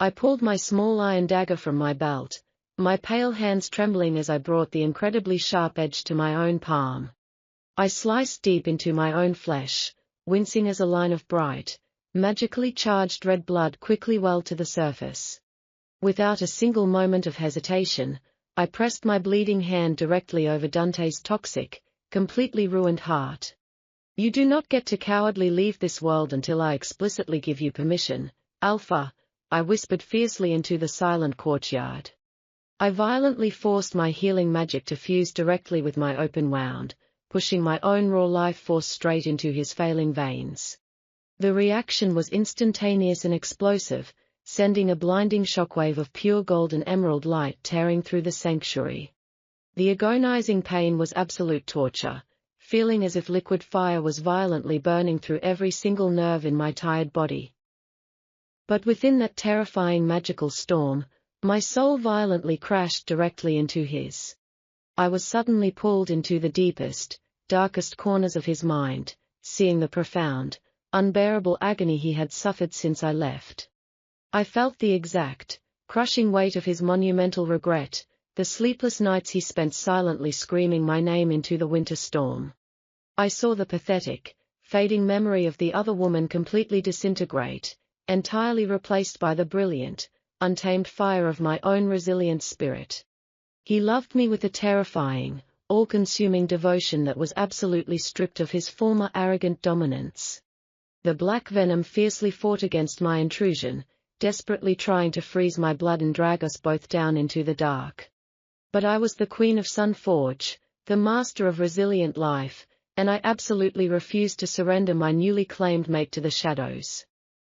Speaker 1: I pulled my small iron dagger from my belt, my pale hands trembling as I brought the incredibly sharp edge to my own palm. I sliced deep into my own flesh, wincing as a line of bright, magically charged red blood quickly welled to the surface. Without a single moment of hesitation, I pressed my bleeding hand directly over Dante's toxic, completely ruined heart. You do not get to cowardly leave this world until I explicitly give you permission, Alpha, I whispered fiercely into the silent courtyard. I violently forced my healing magic to fuse directly with my open wound, pushing my own raw life force straight into his failing veins. The reaction was instantaneous and explosive, sending a blinding shockwave of pure gold and emerald light tearing through the sanctuary. The agonizing pain was absolute torture, feeling as if liquid fire was violently burning through every single nerve in my tired body. But within that terrifying magical storm, my soul violently crashed directly into his. I was suddenly pulled into the deepest, darkest corners of his mind, seeing the profound, unbearable agony he had suffered since I left. I felt the exact, crushing weight of his monumental regret, the sleepless nights he spent silently screaming my name into the winter storm. I saw the pathetic, fading memory of the other woman completely disintegrate, entirely replaced by the brilliant, untamed fire of my own resilient spirit. He loved me with a terrifying, all-consuming devotion that was absolutely stripped of his former arrogant dominance. The black venom fiercely fought against my intrusion, desperately trying to freeze my blood and drag us both down into the dark. But I was the Queen of Sunforge, the master of resilient life, and I absolutely refused to surrender my newly claimed mate to the shadows.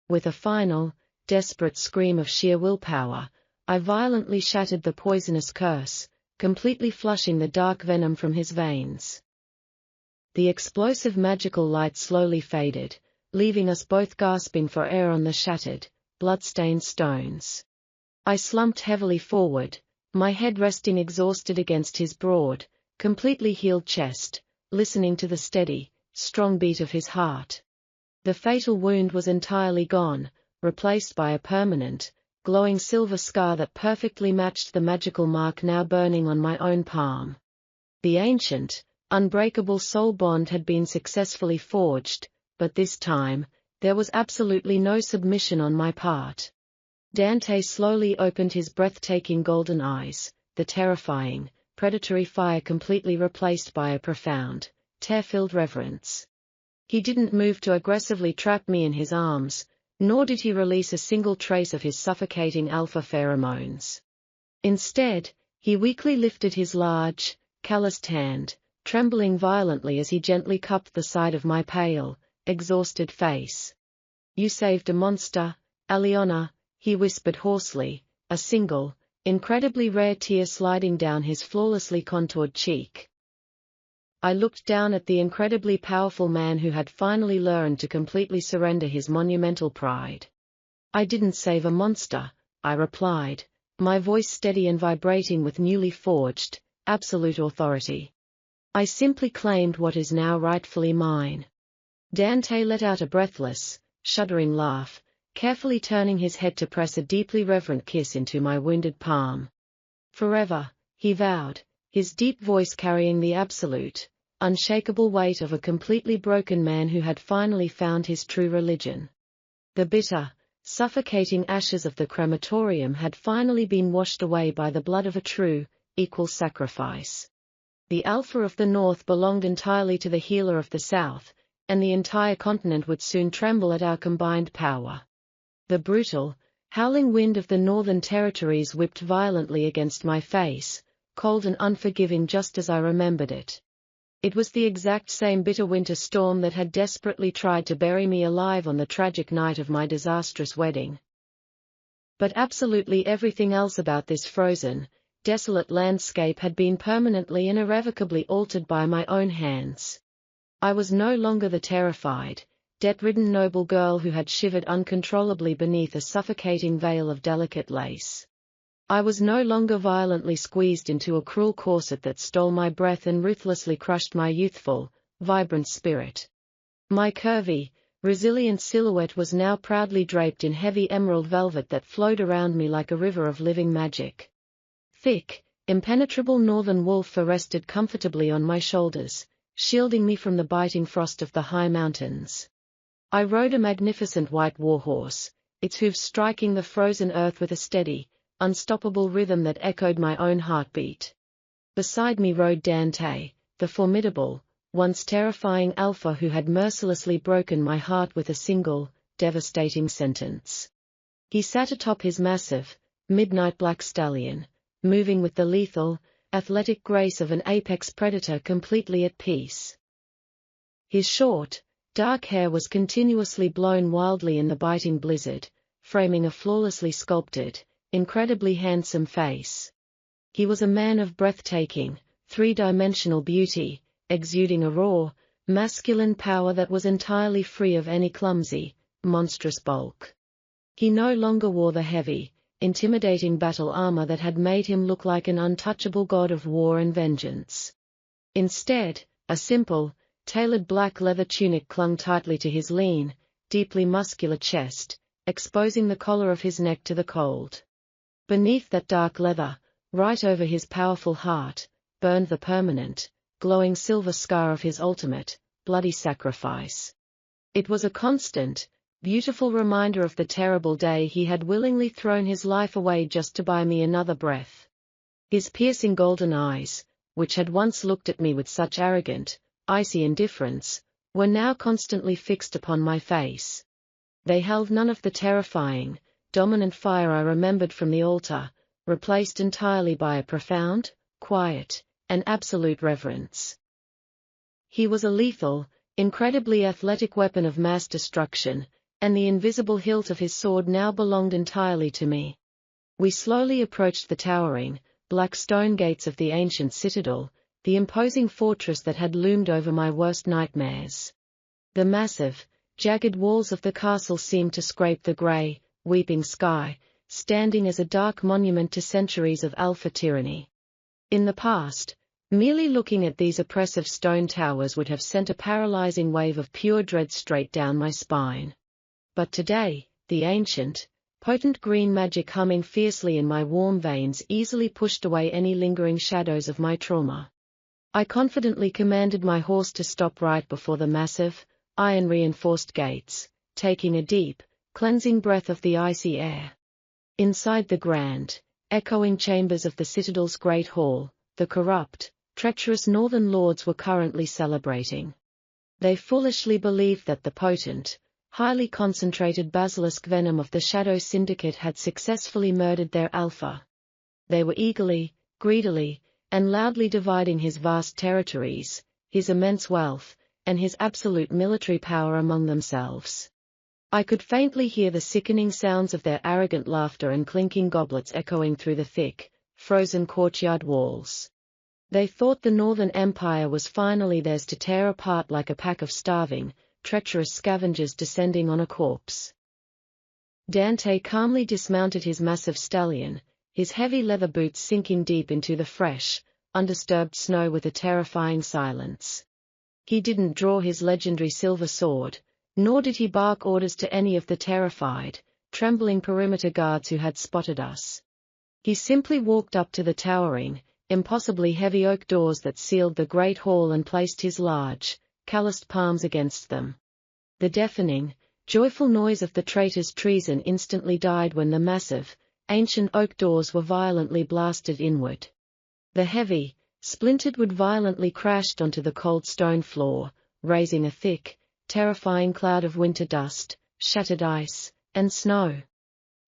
Speaker 1: With a final, desperate scream of sheer willpower, I violently shattered the poisonous curse, completely flushing the dark venom from his veins. The explosive magical light slowly faded, leaving us both gasping for air on the shattered, blood-stained stones. I slumped heavily forward, my head resting exhausted against his broad, completely healed chest, listening to the steady, strong beat of his heart. The fatal wound was entirely gone, replaced by a permanent, glowing silver scar that perfectly matched the magical mark now burning on my own palm. The ancient, unbreakable soul bond had been successfully forged, but this time, there was absolutely no submission on my part. Dante slowly opened his breathtaking golden eyes, the terrifying, predatory fire completely replaced by a profound, tear-filled reverence. He didn't move to aggressively trap me in his arms, nor did he release a single trace of his suffocating alpha pheromones. Instead, he weakly lifted his large, calloused hand, trembling violently as he gently cupped the side of my pale, exhausted face. "You saved a monster, Aliona," he whispered hoarsely, a single, incredibly rare tear sliding down his flawlessly contoured cheek. I looked down at the incredibly powerful man who had finally learned to completely surrender his monumental pride. "I didn't save a monster," I replied, my voice steady and vibrating with newly forged, absolute authority. "I simply claimed what is now rightfully mine." Dante let out a breathless, shuddering laugh, carefully turning his head to press a deeply reverent kiss into my wounded palm. "Forever," he vowed, his deep voice carrying the absolute, unshakable weight of a completely broken man who had finally found his true religion. The bitter, suffocating ashes of the crematorium had finally been washed away by the blood of a true, equal sacrifice. The Alpha of the North belonged entirely to the healer of the South, and the entire continent would soon tremble at our combined power. The brutal, howling wind of the Northern Territories whipped violently against my face, cold and unforgiving just as I remembered it. It was the exact same bitter winter storm that had desperately tried to bury me alive on the tragic night of my disastrous wedding. But absolutely everything else about this frozen, desolate landscape had been permanently and irrevocably altered by my own hands. I was no longer the terrified, debt-ridden noble girl who had shivered uncontrollably beneath a suffocating veil of delicate lace. I was no longer violently squeezed into a cruel corset that stole my breath and ruthlessly crushed my youthful, vibrant spirit. My curvy, resilient silhouette was now proudly draped in heavy emerald velvet that flowed around me like a river of living magic. Thick, impenetrable northern wool fur rested comfortably on my shoulders, shielding me from the biting frost of the high mountains. I rode a magnificent white warhorse, its hooves striking the frozen earth with a steady, unstoppable rhythm that echoed my own heartbeat. Beside me rode Dante, the formidable, once terrifying Alpha who had mercilessly broken my heart with a single, devastating sentence. He sat atop his massive, midnight black stallion, moving with the lethal, athletic grace of an apex predator completely at peace. His short, dark hair was continuously blown wildly in the biting blizzard, framing a flawlessly sculpted, incredibly handsome face. He was a man of breathtaking, three-dimensional beauty, exuding a raw, masculine power that was entirely free of any clumsy, monstrous bulk. He no longer wore the heavy, intimidating battle armor that had made him look like an untouchable god of war and vengeance. Instead, a simple, tailored black leather tunic clung tightly to his lean, deeply muscular chest, exposing the collar of his neck to the cold. Beneath that dark leather, right over his powerful heart, burned the permanent, glowing silver scar of his ultimate, bloody sacrifice. It was a constant, beautiful reminder of the terrible day he had willingly thrown his life away just to buy me another breath. His piercing golden eyes, which had once looked at me with such arrogant, icy indifference, were now constantly fixed upon my face. They held none of the terrifying, dominant fire I remembered from the altar, replaced entirely by a profound, quiet, and absolute reverence. He was a lethal, incredibly athletic weapon of mass destruction, and the invisible hilt of his sword now belonged entirely to me. We slowly approached the towering, black stone gates of the ancient citadel, the imposing fortress that had loomed over my worst nightmares. The massive, jagged walls of the castle seemed to scrape the grey, weeping sky, standing as a dark monument to centuries of Alpha tyranny. In the past, merely looking at these oppressive stone towers would have sent a paralyzing wave of pure dread straight down my spine. But today, the ancient, potent green magic humming fiercely in my warm veins easily pushed away any lingering shadows of my trauma. I confidently commanded my horse to stop right before the massive, iron-reinforced gates, taking a deep, cleansing breath of the icy air. Inside the grand, echoing chambers of the citadel's great hall, the corrupt, treacherous northern lords were currently celebrating. They foolishly believed that the potent, highly concentrated basilisk venom of the Shadow Syndicate had successfully murdered their alpha. They were eagerly, greedily, and loudly dividing his vast territories, his immense wealth, and his absolute military power among themselves. I could faintly hear the sickening sounds of their arrogant laughter and clinking goblets echoing through the thick, frozen courtyard walls. They thought the Northern Empire was finally theirs to tear apart like a pack of starving, treacherous scavengers descending on a corpse. Dante calmly dismounted his massive stallion, his heavy leather boots sinking deep into the fresh, undisturbed snow with a terrifying silence. He didn't draw his legendary silver sword, nor did he bark orders to any of the terrified, trembling perimeter guards who had spotted us. He simply walked up to the towering, impossibly heavy oak doors that sealed the great hall and placed his large, calloused palms against them. The deafening, joyful noise of the traitor's treason instantly died when the massive, ancient oak doors were violently blasted inward. The heavy, splintered wood violently crashed onto the cold stone floor, raising a thick, terrifying cloud of winter dust, shattered ice, and snow.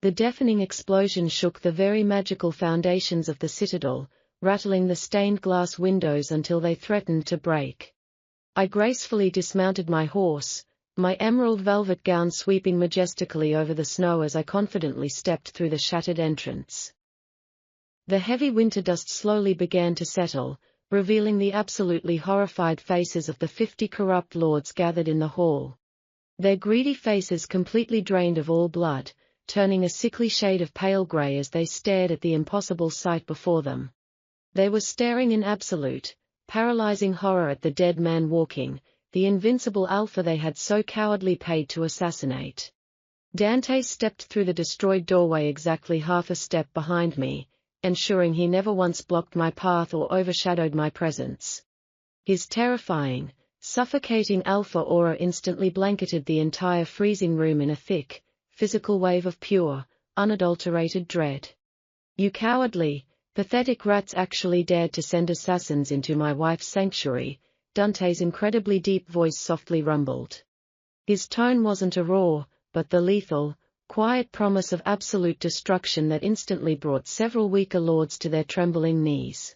Speaker 1: The deafening explosion shook the very magical foundations of the citadel, rattling the stained glass windows until they threatened to break. I gracefully dismounted my horse, my emerald velvet gown sweeping majestically over the snow as I confidently stepped through the shattered entrance. The heavy winter dust slowly began to settle, revealing the absolutely horrified faces of the 50 corrupt lords gathered in the hall. Their greedy faces completely drained of all blood, turning a sickly shade of pale grey as they stared at the impossible sight before them. They were staring in absolute, paralyzing horror at the dead man walking, the invincible alpha they had so cowardly paid to assassinate. Dante stepped through the destroyed doorway exactly half a step behind me, ensuring he never once blocked my path or overshadowed my presence. His terrifying, suffocating alpha aura instantly blanketed the entire freezing room in a thick, physical wave of pure, unadulterated dread. You cowardly, pathetic rats actually dared to send assassins into my wife's sanctuary, Dante's incredibly deep voice softly rumbled. His tone wasn't a roar, but the lethal, quiet promise of absolute destruction that instantly brought several weaker lords to their trembling knees.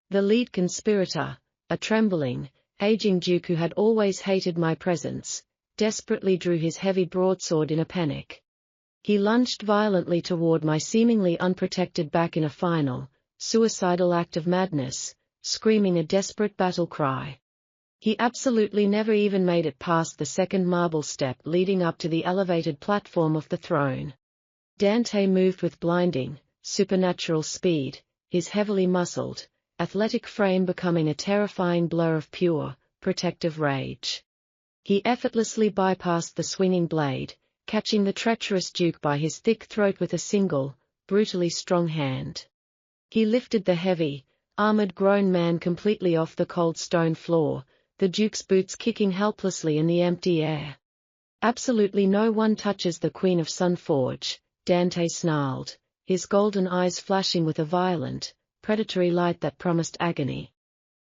Speaker 1: The lead conspirator, a trembling, aging duke who had always hated my presence, desperately drew his heavy broadsword in a panic. He lunged violently toward my seemingly unprotected back in a final, suicidal act of madness, screaming a desperate battle cry. He absolutely never even made it past the second marble step leading up to the elevated platform of the throne. Dante moved with blinding, supernatural speed, his heavily muscled, athletic frame becoming a terrifying blur of pure, protective rage. He effortlessly bypassed the swinging blade, catching the treacherous duke by his thick throat with a single, brutally strong hand. He lifted the heavy, armored grown man completely off the cold stone floor, the duke's boots kicking helplessly in the empty air. Absolutely no one touches the Queen of Sunforge, Dante snarled, his golden eyes flashing with a violent, predatory light that promised agony.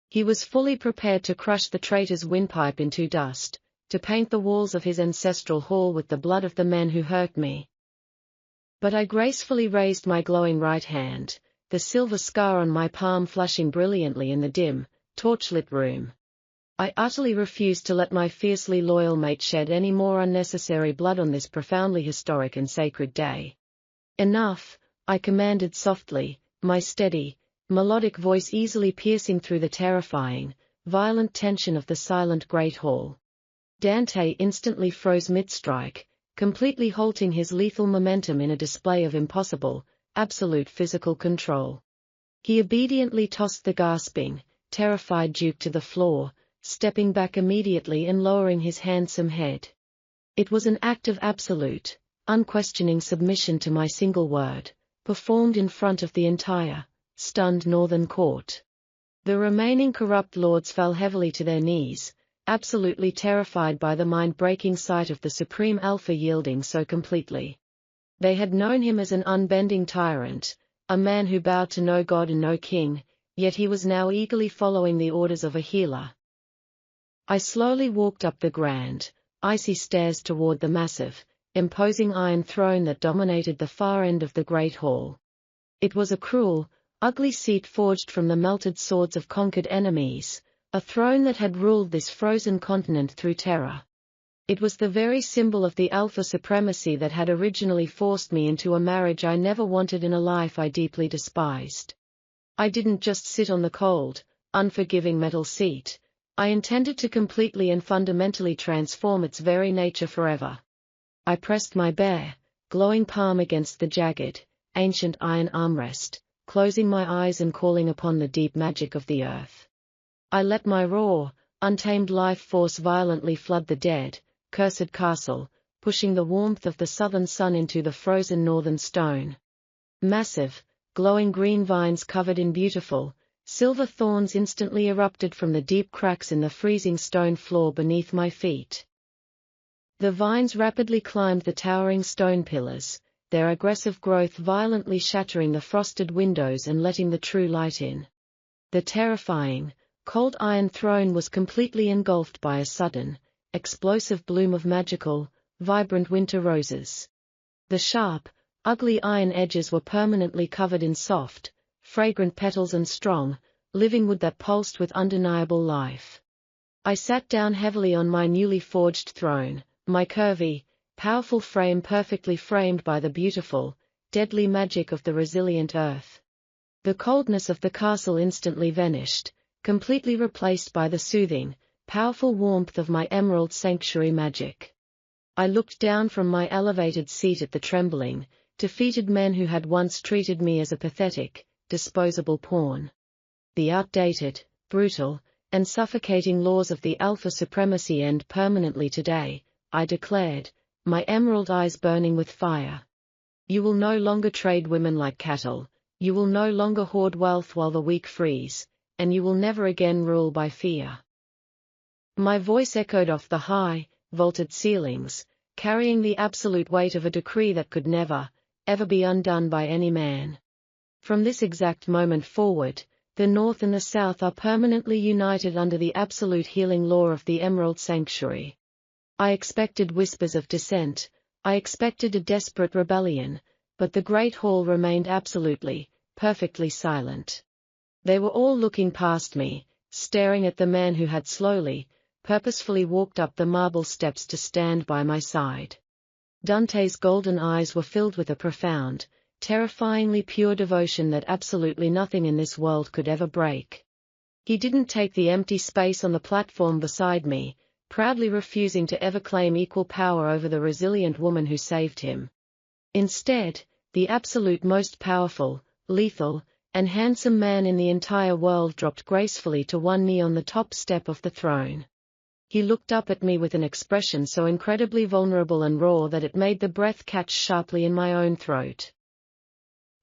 Speaker 1: He was fully prepared to crush the traitor's windpipe into dust, to paint the walls of his ancestral hall with the blood of the men who hurt me. But I gracefully raised my glowing right hand, the silver scar on my palm flashing brilliantly in the dim, torchlit room. I utterly refused to let my fiercely loyal mate shed any more unnecessary blood on this profoundly historic and sacred day. Enough, I commanded softly, my steady, melodic voice easily piercing through the terrifying, violent tension of the silent great hall. Dante instantly froze mid-strike, completely halting his lethal momentum in a display of impossible, absolute physical control. He obediently tossed the gasping, terrified Duke to the floor, stepping back immediately and lowering his handsome head. It was an act of absolute, unquestioning submission to my single word, performed in front of the entire, stunned northern court. The remaining corrupt lords fell heavily to their knees, absolutely terrified by the mind-breaking sight of the supreme alpha yielding so completely. They had known him as an unbending tyrant, a man who bowed to no god and no king, yet he was now eagerly following the orders of a healer. I slowly walked up the grand, icy stairs toward the massive, imposing iron throne that dominated the far end of the great hall. It was a cruel, ugly seat forged from the melted swords of conquered enemies, a throne that had ruled this frozen continent through terror. It was the very symbol of the alpha supremacy that had originally forced me into a marriage I never wanted in a life I deeply despised. I didn't just sit on the cold, unforgiving metal seat. I intended to completely and fundamentally transform its very nature forever. I pressed my bare, glowing palm against the jagged, ancient iron armrest, closing my eyes and calling upon the deep magic of the earth. I let my raw, untamed life force violently flood the dead, cursed castle, pushing the warmth of the southern sun into the frozen northern stone. Massive, glowing green vines covered in beautiful, silver thorns instantly erupted from the deep cracks in the freezing stone floor beneath my feet. The vines rapidly climbed the towering stone pillars, their aggressive growth violently shattering the frosted windows and letting the true light in. The terrifying, cold iron throne was completely engulfed by a sudden, explosive bloom of magical, vibrant winter roses. The sharp, ugly iron edges were permanently covered in soft, fragrant petals and strong, living wood that pulsed with undeniable life. I sat down heavily on my newly forged throne, my curvy, powerful frame perfectly framed by the beautiful, deadly magic of the resilient earth. The coldness of the castle instantly vanished, completely replaced by the soothing, powerful warmth of my emerald sanctuary magic. I looked down from my elevated seat at the trembling, defeated men who had once treated me as a pathetic, disposable pawn. The outdated, brutal, and suffocating laws of the alpha supremacy end permanently today, I declared, my emerald eyes burning with fire. You will no longer trade women like cattle, you will no longer hoard wealth while the weak freeze, and you will never again rule by fear. My voice echoed off the high, vaulted ceilings, carrying the absolute weight of a decree that could never, ever be undone by any man. From this exact moment forward, the North and the South are permanently united under the absolute healing law of the Emerald Sanctuary. I expected whispers of dissent, I expected a desperate rebellion, but the Great Hall remained absolutely, perfectly silent. They were all looking past me, staring at the man who had slowly, purposefully walked up the marble steps to stand by my side. Dante's golden eyes were filled with a profound, terrifyingly pure devotion that absolutely nothing in this world could ever break. He didn't take the empty space on the platform beside me, proudly refusing to ever claim equal power over the resilient woman who saved him. Instead, the absolute most powerful, lethal, and handsome man in the entire world dropped gracefully to one knee on the top step of the throne. He looked up at me with an expression so incredibly vulnerable and raw that it made the breath catch sharply in my own throat.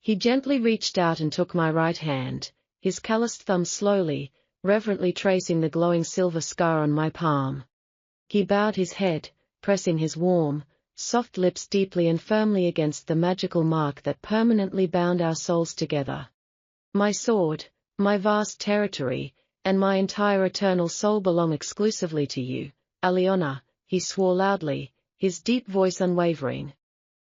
Speaker 1: He gently reached out and took my right hand, his calloused thumb slowly, reverently tracing the glowing silver scar on my palm. He bowed his head, pressing his warm, soft lips deeply and firmly against the magical mark that permanently bound our souls together. My sword, my vast territory, and my entire eternal soul belong exclusively to you, Aliona, he swore loudly, his deep voice unwavering.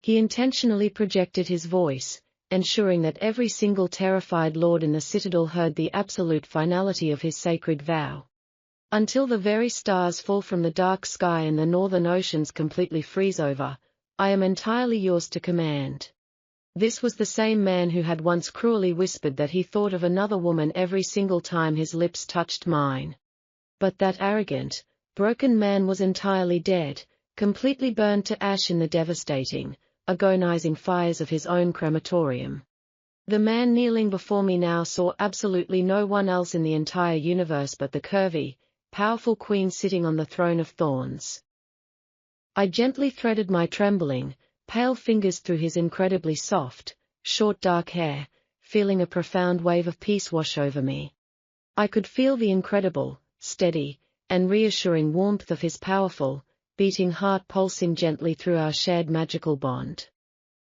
Speaker 1: He intentionally projected his voice, ensuring that every single terrified lord in the citadel heard the absolute finality of his sacred vow. Until the very stars fall from the dark sky and the northern oceans completely freeze over, I am entirely yours to command. This was the same man who had once cruelly whispered that he thought of another woman every single time his lips touched mine. But that arrogant, broken man was entirely dead, completely burned to ash in the devastating, agonizing fires of his own crematorium. The man kneeling before me now saw absolutely no one else in the entire universe but the curvy, powerful queen sitting on the throne of thorns. I gently threaded my trembling, pale fingers through his incredibly soft, short dark hair, feeling a profound wave of peace wash over me. I could feel the incredible, steady, and reassuring warmth of his powerful, beating heart pulsing gently through our shared magical bond.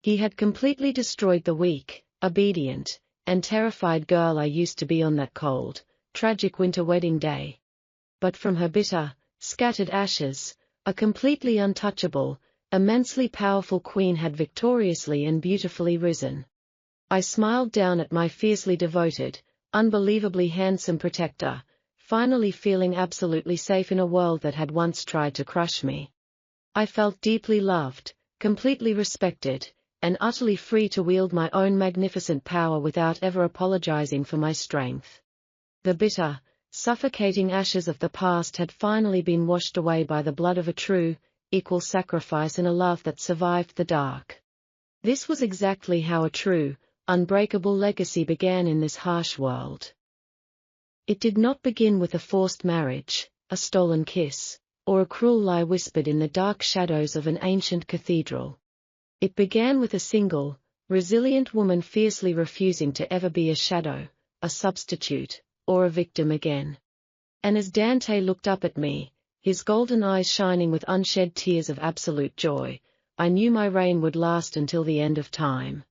Speaker 1: He had completely destroyed the weak, obedient, and terrified girl I used to be on that cold, tragic winter wedding day. But from her bitter, scattered ashes, a completely untouchable, immensely powerful queen had victoriously and beautifully risen. I smiled down at my fiercely devoted, unbelievably handsome protector, finally feeling absolutely safe in a world that had once tried to crush me. I felt deeply loved, completely respected, and utterly free to wield my own magnificent power without ever apologizing for my strength. The bitter, suffocating ashes of the past had finally been washed away by the blood of a true, equal sacrifice and a love that survived the dark. This was exactly how a true, unbreakable legacy began in this harsh world. It did not begin with a forced marriage, a stolen kiss, or a cruel lie whispered in the dark shadows of an ancient cathedral. It began with a single, resilient woman fiercely refusing to ever be a shadow, a substitute, or a victim again. And as Dante looked up at me, his golden eyes shining with unshed tears of absolute joy, I knew my reign would last until the end of time.